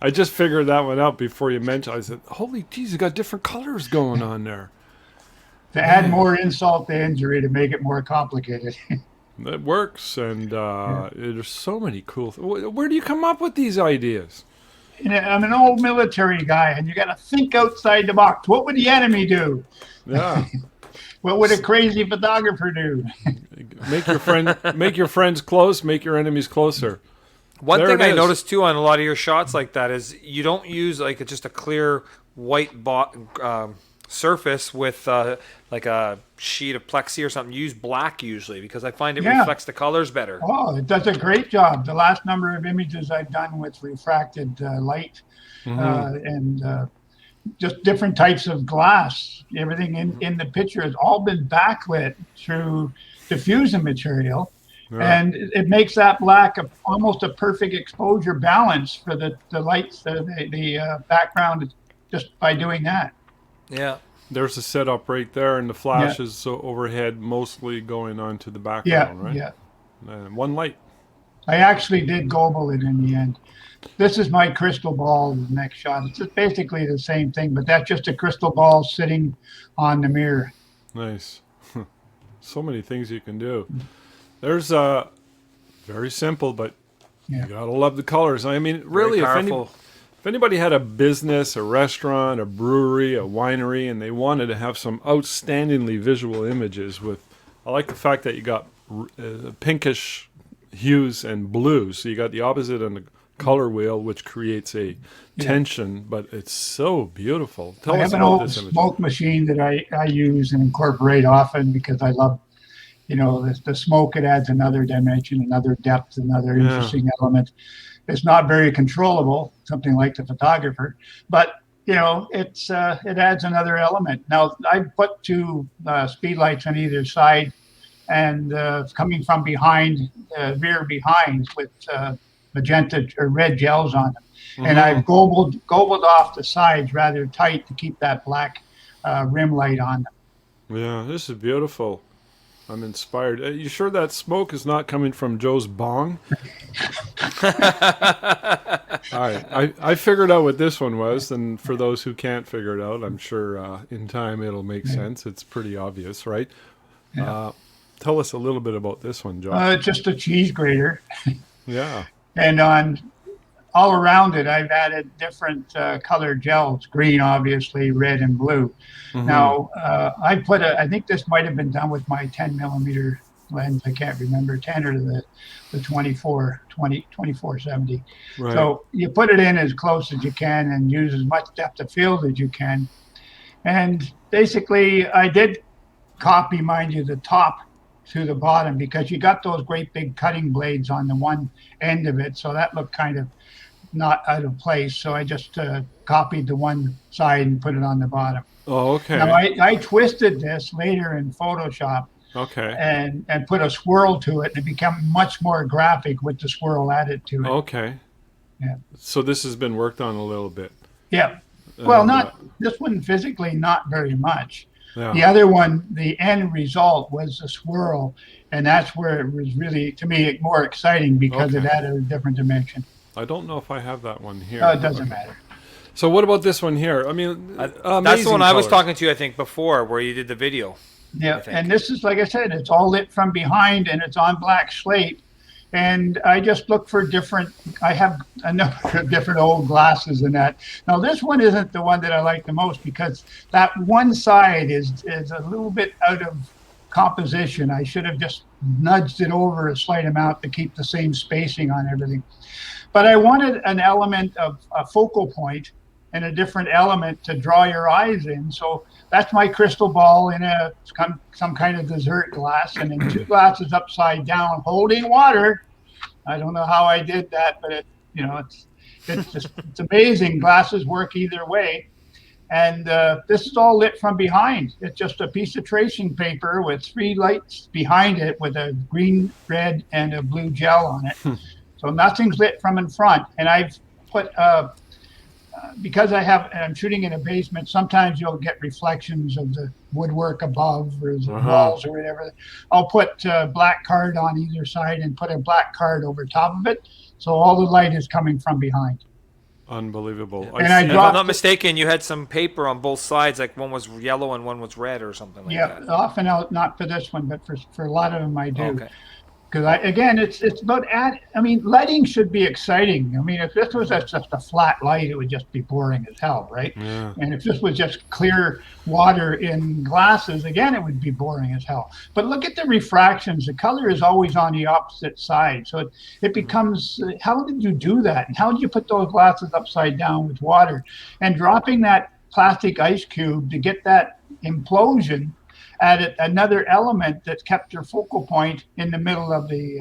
I just figured that one out before you mentioned. I said, "Holy geez, you got different colors going on there." To add more insult to injury, to make it more complicated. That works, and there's so many cool. Where do you come up with these ideas? I'm an old military guy, and you got to think outside the box. What would the enemy do? Yeah. What would a crazy photographer do? Make your friends close, make your enemies closer. One There thing it I is. noticed too on a lot of your shots like that is you don't use just a clear white surface with like a sheet of plexi or something. You use black usually because I find it reflects the colors better. Oh, it does a great job. The last number of images I've done with refracted light and just different types of glass, everything in the picture has all been backlit through diffusion material. Yeah. And it makes that black almost a perfect exposure balance for the lights, the background, just by doing that. Yeah. There's a setup right there, and the flash is overhead, mostly going onto the background, right? Yeah. And one light. I actually did global it in the end. This is my crystal ball, the next shot. It's just basically the same thing, but that's just a crystal ball sitting on the mirror. Nice. So many things you can do. There's very simple, but you gotta love the colors. I mean, really, if anybody had a business, a restaurant, a brewery, a winery, and they wanted to have some outstandingly visual images I like the fact that you got pinkish hues and blues. So you got the opposite on the color wheel, which creates a tension, but it's so beautiful. Tell us about this image. I have an old smoke machine that I use and incorporate often because I love the smoke. It adds another dimension, another depth, another interesting element. It's not very controllable, something like the photographer, but it adds another element. Now I put 2 speed lights on either side, and coming from behind, rear behind with magenta or red gels on them, and I've gobbled off the sides rather tight to keep that black rim light on them. Yeah, this is beautiful. I'm inspired. Are you sure that smoke is not coming from Joe's bong? All right. I figured out what this one was, and for those who can't figure it out, I'm sure in time it'll make sense. It's pretty obvious, right? Yeah. Tell us a little bit about this one, Joe. Just a cheese grater. Yeah. And on all around it, I've added different colored gels, green, obviously, red and blue. Now, I think this might have been done with my 10 millimeter lens. I can't remember, 10 or the 2470. Right. So you put it in as close as you can and use as much depth of field as you can. And basically, I did copy, mind you, the top to the bottom, because you got those great big cutting blades on the one end of it. So that looked kind of not out of place. So I just copied the one side and put it on the bottom. Oh, okay. Now I twisted this later in Photoshop. Okay. And put a swirl to it, and it became much more graphic with the swirl added to it. Okay. Yeah. So this has been worked on a little bit. Yeah. Well, not this one physically, not very much. Yeah. The other one, the end result was a swirl, and that's where it was really, to me, more exciting because it added a different dimension. I don't know if I have that one here. It doesn't matter. So what about this one here? I mean, that's the one I was talking to you, I think, before, where you did the video. Yeah, and this is, like I said, it's all lit from behind, and it's on black slate. And I just look for I have a number of different old glasses in that. Now, this one isn't the one that I like the most, because that one side is a little bit out of composition. I should have just nudged it over a slight amount to keep the same spacing on everything. But I wanted an element of a focal point and a different element to draw your eyes in. So that's my crystal ball in some kind of dessert glass, and in two glasses upside down holding water. I don't know how I did that, but it's amazing. Glasses work either way. And this is all lit from behind. It's just a piece of tracing paper with 3 lights behind it with a green, red, and a blue gel on it. So nothing's lit from in front. And I've put because I'm shooting in a basement, sometimes you'll get reflections of the woodwork above or the walls or whatever. I'll put black card on either side and put a black card over top of it, so all the light is coming from behind. Unbelievable. And if I'm not mistaken, you had some paper on both sides, like one was yellow and one was red or something like that. Yeah, often not for this one, but for a lot of them I do. Okay. Because again, it's about lighting should be exciting. I mean, if this was just a flat light, it would just be boring as hell, right? Yeah. And if this was just clear water in glasses, again, it would be boring as hell. But look at the refractions. The color is always on the opposite side. So it becomes, how did you do that? And how did you put those glasses upside down with water? And dropping that plastic ice cube to get that implosion added another element that kept your focal point in the middle of the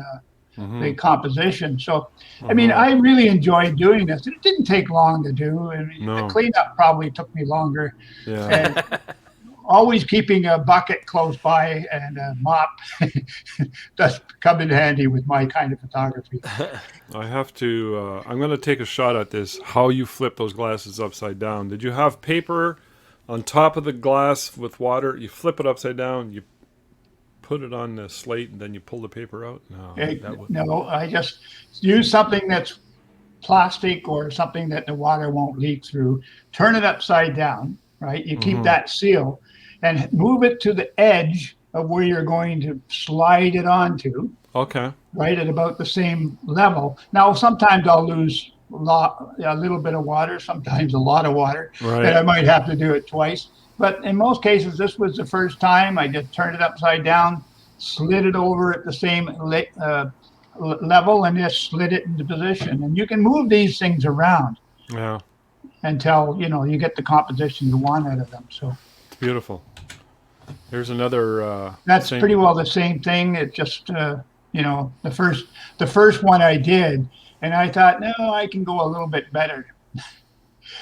composition. So, I mean, I really enjoyed doing this. It didn't take long to do. The cleanup probably took me longer. Yeah. And always keeping a bucket close by and a mop does come in handy with my kind of photography. I have to, I'm going to take a shot at this, how you flip those glasses upside down. Did you have paper on top of the glass with water? You flip it upside down, you put it on the slate, and then you pull the paper out? No, I just use something that's plastic or something that the water won't leak through. Turn it upside down, right? You keep that seal and move it to the edge of where you're going to slide it onto. Okay. Right at about the same level. Now, sometimes I'll lose a little bit of water, sometimes a lot of water, and I might have to do it twice. But in most cases, this was the first time. I just turned it upside down, slid it over at the same level, and just slid it into position. And you can move these things around until you get the composition you want out of them. So it's beautiful. Here's another. That's pretty well the same thing. It just the first one I did. And I thought, no, I can go a little bit better.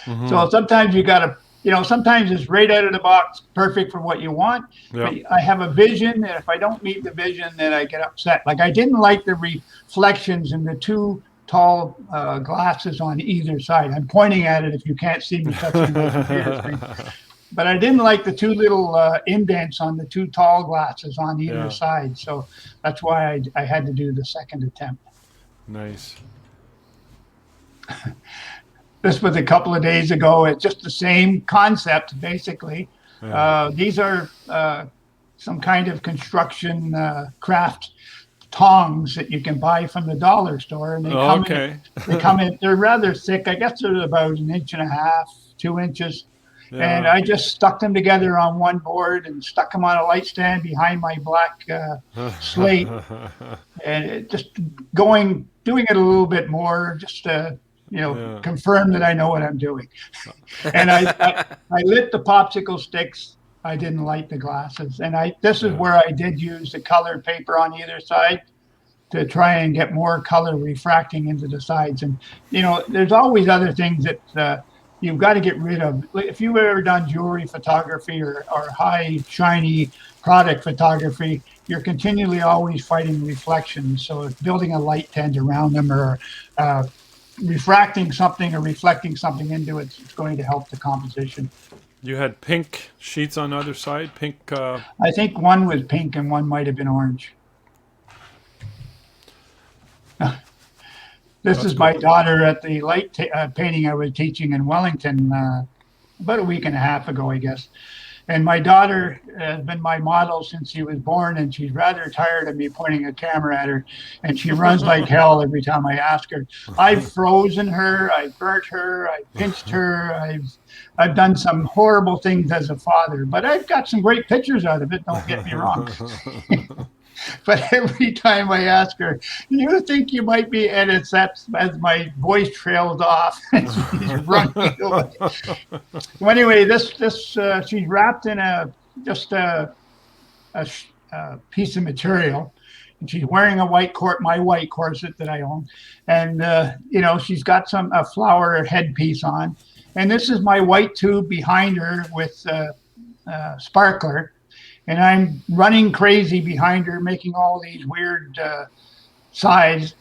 So sometimes you got to, sometimes it's right out of the box, perfect for what you want. But I have a vision, and if I don't meet the vision, then I get upset. Like I didn't like the reflections in the 2 tall glasses on either side. I'm pointing at it if you can't see me touching the computer screen. But I didn't like the 2 little indents on the 2 tall glasses on either side. So that's why I had to do the second attempt. Nice. This was a couple of days ago. It's just the same concept, basically. These are some kind of construction craft tongs that you can buy from the dollar store, and they come in. They're rather thick. I guess they're about 1.5 inches, 2 inches. Yeah. And I just stuck them together on one board and stuck them on a light stand behind my black slate, and just doing it a little bit more, just to confirm that I know what I'm doing. And I lit the popsicle sticks. I didn't light the glasses, and this is where I did use the colored paper on either side to try and get more color refracting into the sides. And there's always other things that you've got to get rid of. If you've ever done jewelry photography or high shiny product photography, you're continually always fighting reflections. So if building a light tent around them, or refracting something or reflecting something into it, it's going to help the composition. You had pink sheets on the other side? Pink? I think one was pink and one might have been orange. This is my daughter at the light painting I was teaching in Wellington about a week and a half ago, I guess. And my daughter has been my model since she was born, and she's rather tired of me pointing a camera at her, and she runs like hell every time I ask her. I've frozen her, I've burnt her, I've pinched her, I've done some horrible things as a father, but I've got some great pictures out of it, don't get me wrong. But every time I ask her, do you think you might be, and it's that as my voice trails off and she's running away. Well, anyway, this she's wrapped in a piece of material, and she's wearing my white corset that I own, and she's got a flower headpiece on, and this is my white tube behind her with sparkler. And I'm running crazy behind her, making all these weird signs,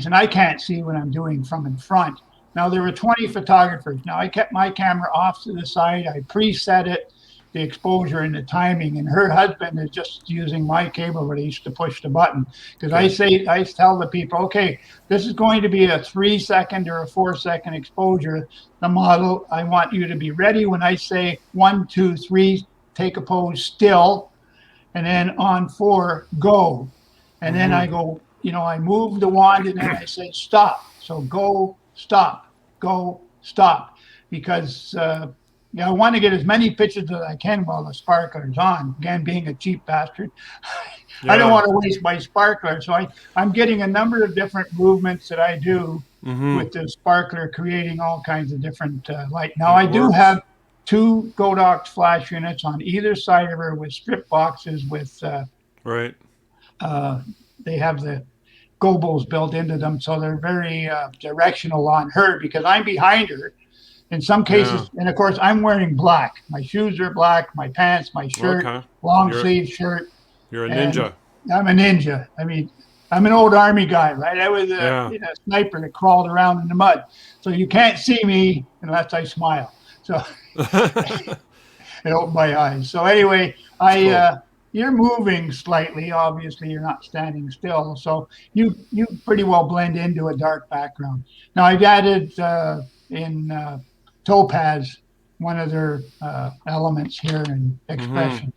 and I can't see what I'm doing from in front. Now, there were 20 photographers. Now, I kept my camera off to the side. I preset it, the exposure and the timing, and her husband is just using my cable release to push the button. Because I tell the people, okay, this is going to be a 3-second or a 4-second exposure. The model, I want you to be ready when I say 1, 2, 3, take a pose still. And then on 4, go. And then I go, I move the wand, and then I say stop. So go, stop, go, stop. Because I want to get as many pictures as I can while the sparkler's on. Again, being a cheap bastard, I don't want to waste my sparkler. So I'm getting a number of different movements that I do with the sparkler, creating all kinds of different light. Now, I do have 2 Godox flash units on either side of her with strip boxes with they have the gobles built into them, so they're very directional on her, because I'm behind her in some cases. And of course, I'm wearing black. My shoes are black, my pants, my shirt, long sleeve shirt. You're a ninja. I'm a ninja. I mean, I'm an old army guy, right? I was a sniper that crawled around in the mud, so you can't see me unless I smile. So it opened my eyes. So anyway, you're moving slightly. Obviously, you're not standing still. So you pretty well blend into a dark background. Now, I've added in Topaz one of their elements here in expression.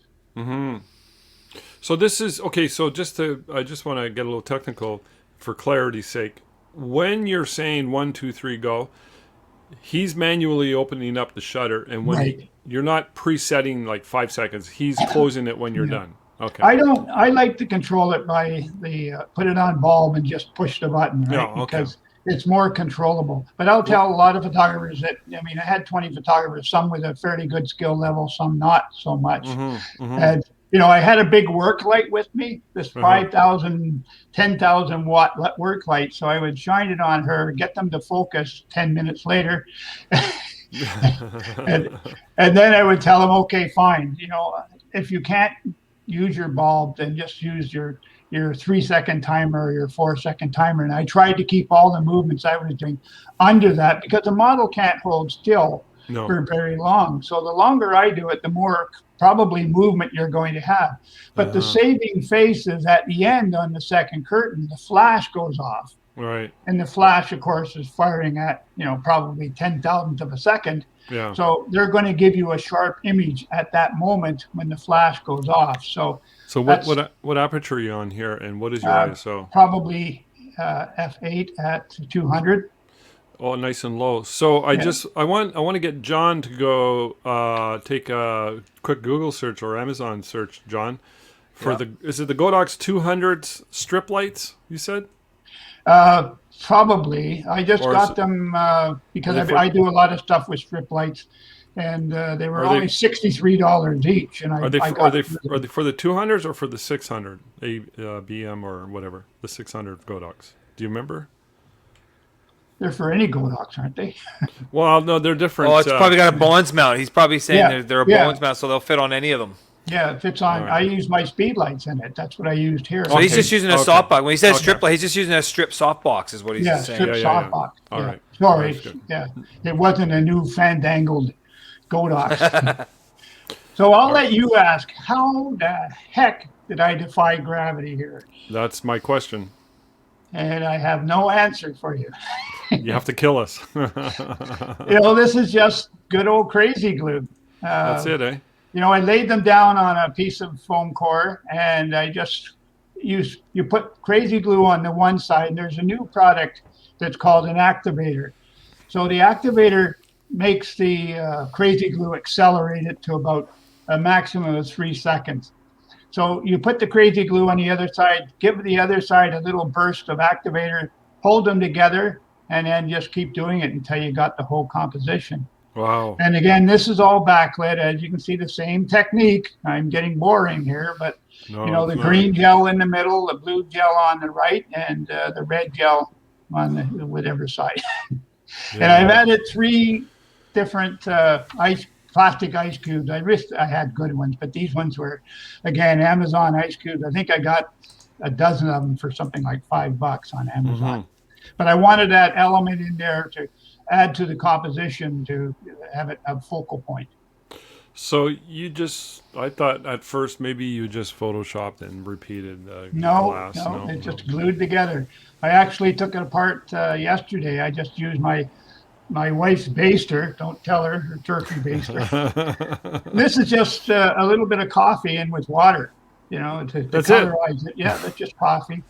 So this is okay. So I just want to get a little technical for clarity's sake. When you're saying 1, 2, 3, go, he's manually opening up the shutter, and when you're not presetting like 5 seconds, he's closing it when you're done. Okay. I like to control it by put it on bulb and just push the button, right? Because it's more controllable. But I'll tell a lot of photographers that, I had 20 photographers, some with a fairly good skill level, some not so much. And I had a big work light with me, this 5,000, 10,000 watt work light. So I would shine it on her, get them to focus 10 minutes later. and then I would tell them, okay, fine. If you can't use your bulb, then just use your 3-second timer or your 4-second timer. And I tried to keep all the movements I was doing under that, because the model can't hold still for very long. So the longer I do it, the more probably movement you're going to have. But the saving face is at the end on the second curtain, the flash goes off. Right. And the flash, of course, is firing at, probably 10,000th of a second. So they're going to give you a sharp image at that moment when the flash goes off. So So what aperture are you on here, and what is your ISO? Probably f8 at 200. Oh, nice and low. So I want to get John to go take a quick Google search or Amazon search, John, for is it the Godox 200s strip lights? You said. Probably. I just got them because I do a lot of stuff with strip lights, and they were only $63 each. And are they for the 200s or for the 600 BM or whatever, the 600 Godox? Do you remember? They're for any Godox, aren't they? Well, no, they're different. Oh, it's probably got a Bowens mount. He's probably saying they're a Bowens mount, so they'll fit on any of them. Yeah, it fits on. Right. I use my speed lights in it. That's what I used here. So he's just using a softbox. When he says strip light, he's just using a strip softbox, is what he's saying. Strip softbox. All right. Sorry. Yeah. It wasn't a new fandangled Godox. So I'll let you ask, how the heck did I defy gravity here? That's my question. And I have no answer for you. You have to kill us. This is just good old crazy glue. That's it, eh? I laid them down on a piece of foam core, and I just you put crazy glue on the one side, and there's a new product that's called an activator. So the activator makes the crazy glue accelerate it to about a maximum of 3 seconds. So you put the crazy glue on the other side, give the other side a little burst of activator, hold them together, and then just keep doing it until you got the whole composition. Wow. And again, this is all backlit. As you can see, the same technique. I'm getting boring here, but the green gel in the middle, the blue gel on the right, and the red gel on the whatever side. And I've added 3 different plastic ice cubes. I wish I had good ones, but these ones were, again, Amazon ice cubes. I think I got a dozen of them for something like $5 on Amazon. But I wanted that element in there to add to the composition to have it a focal point. So I thought at first maybe you just photoshopped and repeated glass. No, it's just glued together. I actually took it apart yesterday. I just used my wife's baster. Don't tell her turkey baster. This is just a little bit of coffee in with water, to colorize it. Yeah, that's just coffee.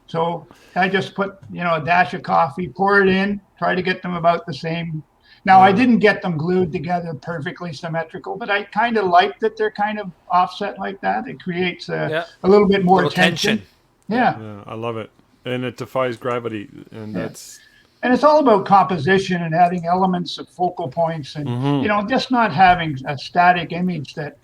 So I just put, a dash of coffee, pour it in, try to get them about the same. Now, I didn't get them glued together perfectly symmetrical, but I kind of like that they're kind of offset like that. It creates a little bit more tension. Yeah, I love it. And it defies gravity. And and it's all about composition and adding elements of focal points and, just not having a static image that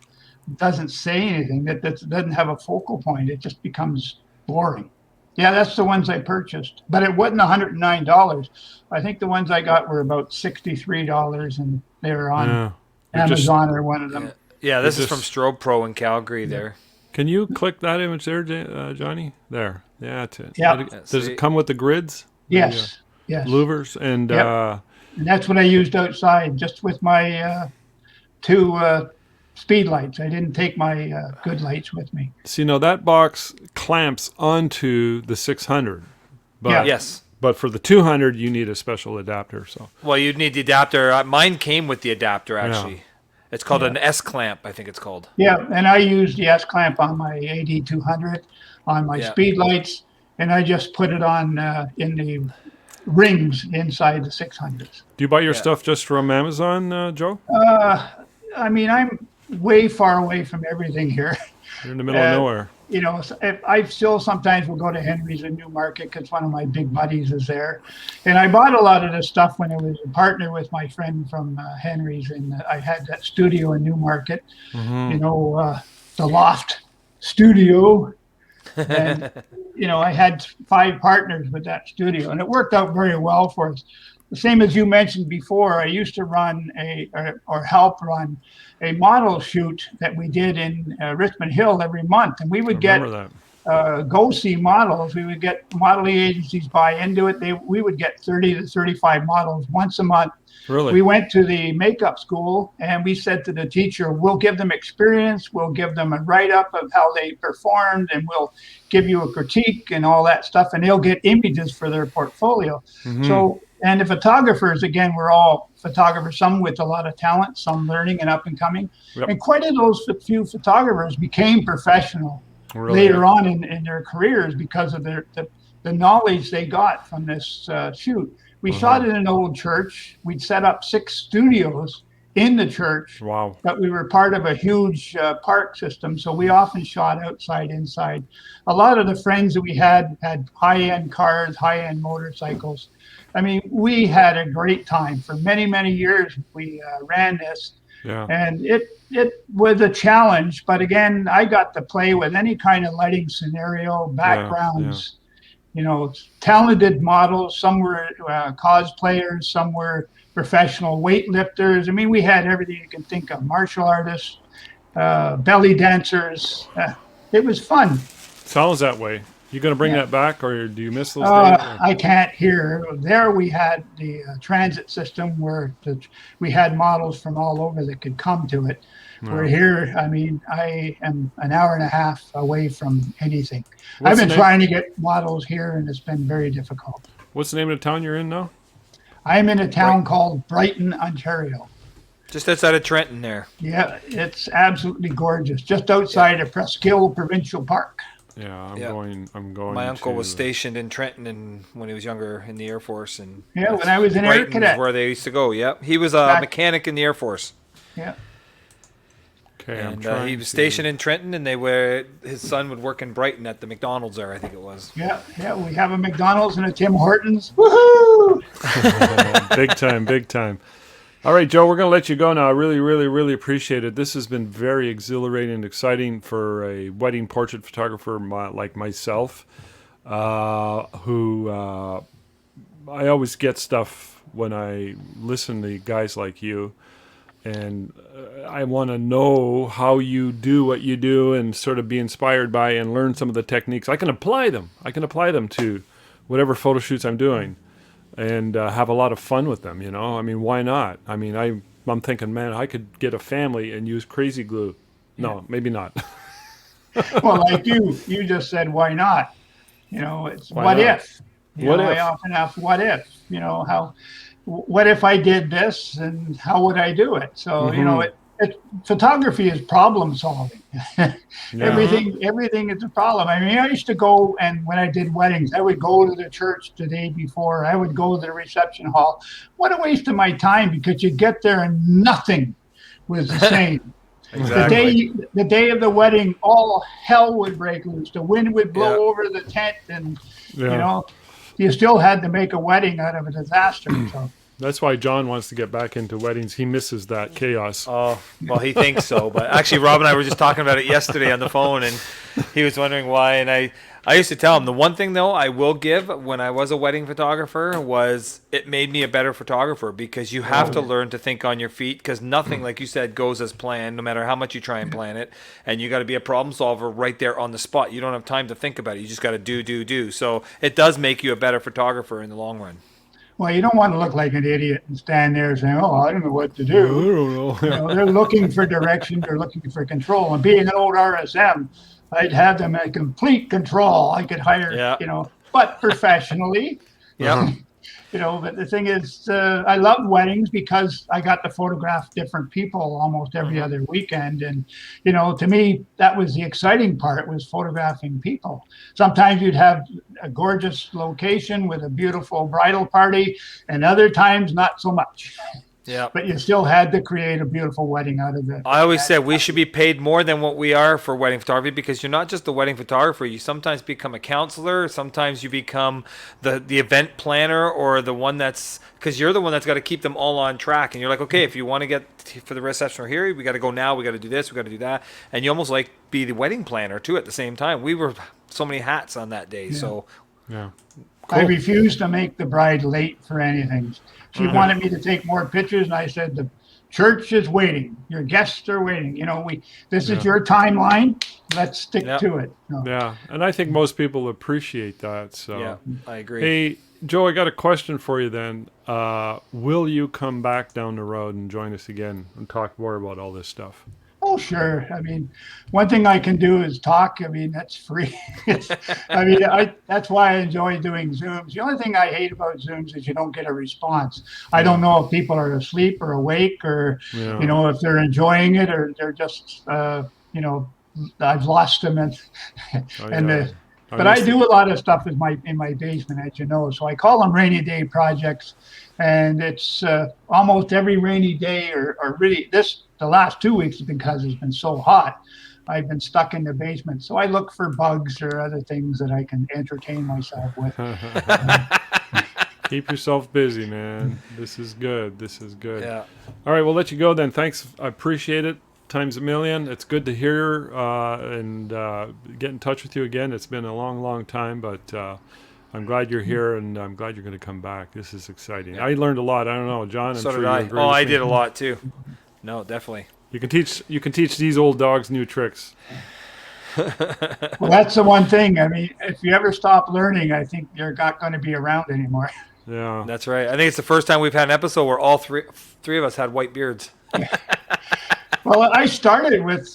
doesn't say anything, that doesn't have a focal point. It just becomes boring. Yeah, that's the ones I purchased, but it wasn't $109. I think the ones I got were about $63, and they were on Amazon or one of them. Yeah, this is from Strobe Pro in Calgary. There. Can you click that image there, Johnny? There. Yeah, that's it. Yeah. Does it come with the grids? Yes. Yes. Louvers and. And that's what I used outside, just with my 2. Speed lights. I didn't take my good lights with me. See, no, that box clamps onto the 600. But, But for the 200, you need a special adapter. So. Well, you'd need the adapter. Mine came with the adapter, actually. Yeah. It's called an S-clamp, I think it's called. Yeah, and I used the S-clamp on my AD200, on my speed lights, and I just put it on in the rings inside the 600s. Do you buy your stuff just from Amazon, Joe? I mean, I'm way far away from everything here. You're in the middle of nowhere. I still sometimes will go to Henry's in Newmarket because one of my big buddies is there. And I bought a lot of this stuff when I was a partner with my friend from Henry's, and I had that studio in Newmarket, the Loft Studio. And, I had 5 partners with that studio, and it worked out very well for us. The same as you mentioned before, I used to run help run a model shoot that we did in Richmond Hill every month. And we would get go-see models. We would get modeling agencies buy into it. We would get 30 to 35 models once a month. Really? We went to the makeup school, and we said to the teacher, we'll give them experience. We'll give them a write-up of how they performed, and we'll give you a critique and all that stuff. And they'll get images for their portfolio. So. And the photographers, again, we're all photographers, some with a lot of talent, some learning and up and coming. Yep. And quite a those few photographers became professional later on in their careers because of the knowledge they got from this shoot. We shot in an old church. We'd set up 6 studios in the church. Wow. But we were part of a huge park system, so we often shot outside, inside. A lot of the friends that we had high-end cars, high-end motorcycles. I mean, we had a great time. For many, many years, we ran this. Yeah. And it was a challenge. But again, I got to play with any kind of lighting scenario, backgrounds. You know, talented models. Some were cosplayers, some were professional weightlifters. I mean, we had everything you can think of. Martial artists, belly dancers. It was fun. Sounds that way. You going to bring that back, or do you miss those days? I can't hear. There we had the transit system where we had models from all over that could come to it. We're here, I mean, I am an hour and a half away from anything. I've been trying to get models here, and it's been very difficult. What's the name of the town you're in now? I'm in a town called Brighton, Ontario. Just outside of Trenton there. Yeah, it's absolutely gorgeous. Just outside of Presqu'île Provincial Park. Yeah, I'm going. My uncle was stationed in Trenton when he was younger in the Air Force, and when I was an Air Cadet, where they used to go. Yep, he was a mechanic in the Air Force. Yeah. Okay, and he was stationed in Trenton, and his son would work in Brighton at the McDonald's there, I think it was. Yeah, we have a McDonald's and a Tim Hortons. Woohoo! Big time. All right, Joe, we're going to let you go now. I really, really, really appreciate it. This has been very exhilarating and exciting for a wedding portrait photographer like myself, who I always get stuff when I listen to guys like you. And I want to know how you do what you do and sort of be inspired by and learn some of the techniques. I can apply them. To whatever photo shoots I'm doing and have a lot of fun with them, you know? I mean, why not? I mean, I'm thinking, man, I could get a family and use crazy glue. No, maybe not. Well, like you just said, why not? You know, it's what if? I often ask, what if? You know, what if I did this, and how would I do it? So, you know, photography is problem solving. Everything is a problem. I mean, I used to go, and when I did weddings, I would go to the church the day before. I would go to the reception hall. What a waste of my time, because you get there and nothing was the same. Exactly. The day of the wedding, all hell would break loose. The wind would blow over the tent, and you know, you still had to make a wedding out of a disaster. So. That's why John wants to get back into weddings. He misses that chaos. Oh, well, he thinks so. But actually, Rob and I were just talking about it yesterday on the phone, and he was wondering why. And I used to tell him, the one thing, though, I will give when I was a wedding photographer was it made me a better photographer, because you have to learn to think on your feet, because nothing, like you said, goes as planned, no matter how much you try and plan it. And you got to be a problem solver right there on the spot. You don't have time to think about it. You just got to do. So it does make you a better photographer in the long run. Well, you don't want to look like an idiot and stand there saying, "Oh, I don't know what to do." I don't know. You know, they're looking for direction. They're looking for control. And being an old RSM, I'd have them in complete control. I could hire, you know, but professionally. Yeah. You know, but the thing is, I loved weddings because I got to photograph different people almost every other weekend. And, you know, to me, that was the exciting part, was photographing people. Sometimes you'd have a gorgeous location with a beautiful bridal party, and other times not so much. Yeah. But you still had to create a beautiful wedding out of it. I always said we should be paid more than what we are for wedding photography, because you're not just a wedding photographer. You sometimes become a counselor. Sometimes you become the event planner, or the one that's, because you're the one that's got to keep them all on track. And you're like, okay, if you want to get for the reception here, we got to go now. We got to do this. We got to do that. And you almost like be the wedding planner too at the same time. We were so many hats on that day. So yeah. Cool. I refused to make the bride late for anything. She wanted me to take more pictures, and I said, the church is waiting. Your guests are waiting. You know, this is your timeline. Let's stick to it. No. Yeah, and I think most people appreciate that. So yeah, I agree. Hey, Joe, I got a question for you then. Will you come back down the road and join us again and talk more about all this stuff? Oh, sure. I mean, one thing I can do is talk. I mean, that's free. That's why I enjoy doing Zooms. The only thing I hate about Zooms is you don't get a response. I don't know if people are asleep or awake, or, you know, if they're enjoying it, or they're just, you know, I've lost them, and Oh, and yeah. but I do a lot of stuff in my basement, as you know. So I call them rainy day projects, and it's almost every rainy day, or really the last 2 weeks because it's been so hot. I've been stuck in the basement, so I look for bugs or other things that I can entertain myself with. Keep yourself busy, man. This is good. This is good. Yeah. All right, we'll let you go then. Thanks. I appreciate it. Times a million. It's good to hear and get in touch with you again. It's been a long, long time, but I'm glad you're here, and I'm glad you're going to come back. This is exciting. I learned a lot. I don't know, John. I'm So sure did you I. agree Oh, with I me. did a lot too. No, definitely. You can teach these old dogs new tricks. Well, that's the one thing. I mean, if you ever stop learning, I think you're not going to be around anymore. Yeah. That's right. I think it's the first time we've had an episode where all three of us had white beards. Well, I started with,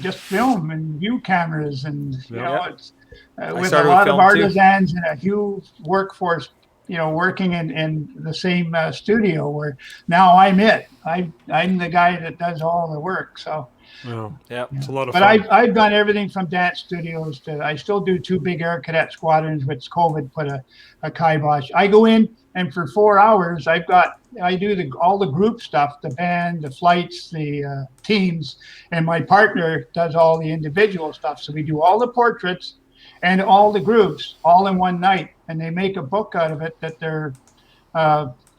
just film and view cameras, and it's with a started with lot of film, too. artisans and a huge workforce, working in the same studio. Where now I'm I'm the guy that does all the work. So, Yeah. Yeah. It's a lot of but fun. I've done everything from dance studios to I still do 2 big Air Cadet squadrons, which COVID put a kibosh. I go in, and for 4 hours I do all the group stuff, the band, the flights, the teams, and my partner does all the individual stuff. So we do all the portraits and all the groups all in one night, and they make a book out of it that their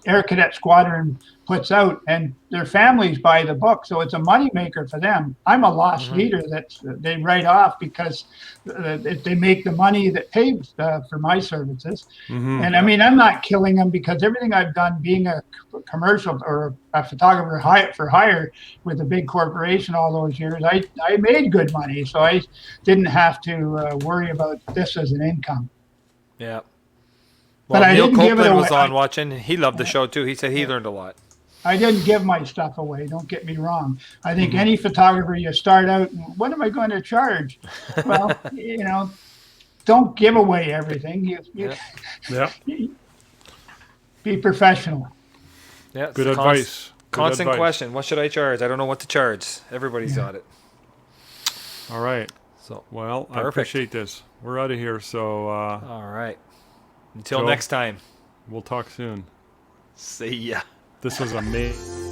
Air Cadet Squadron puts out, and their families buy the book, so it's a moneymaker for them. I'm a lost leader that they write off because they make the money that pays for my services. And I mean, I'm not killing them, because everything I've done, being a commercial or a photographer for hire with a big corporation all those years, I made good money, so I didn't have to worry about this as an income. Yeah. But Well, I Neil didn't give it Copeland was away. on watching. He loved the show too. He said he learned a lot. I didn't give my stuff away. Don't get me wrong. I think any photographer, you start out, what am I going to charge? Well, don't give away everything. Yeah. Be professional. Yeah. Good advice. Good Constant advice. question. What should I charge? I don't know what to charge. Everybody's got it. All right. So, Well, I Perfect. appreciate this. We're out of here, so all right. Until Joe? next time. we'll talk soon. See ya. This was amazing.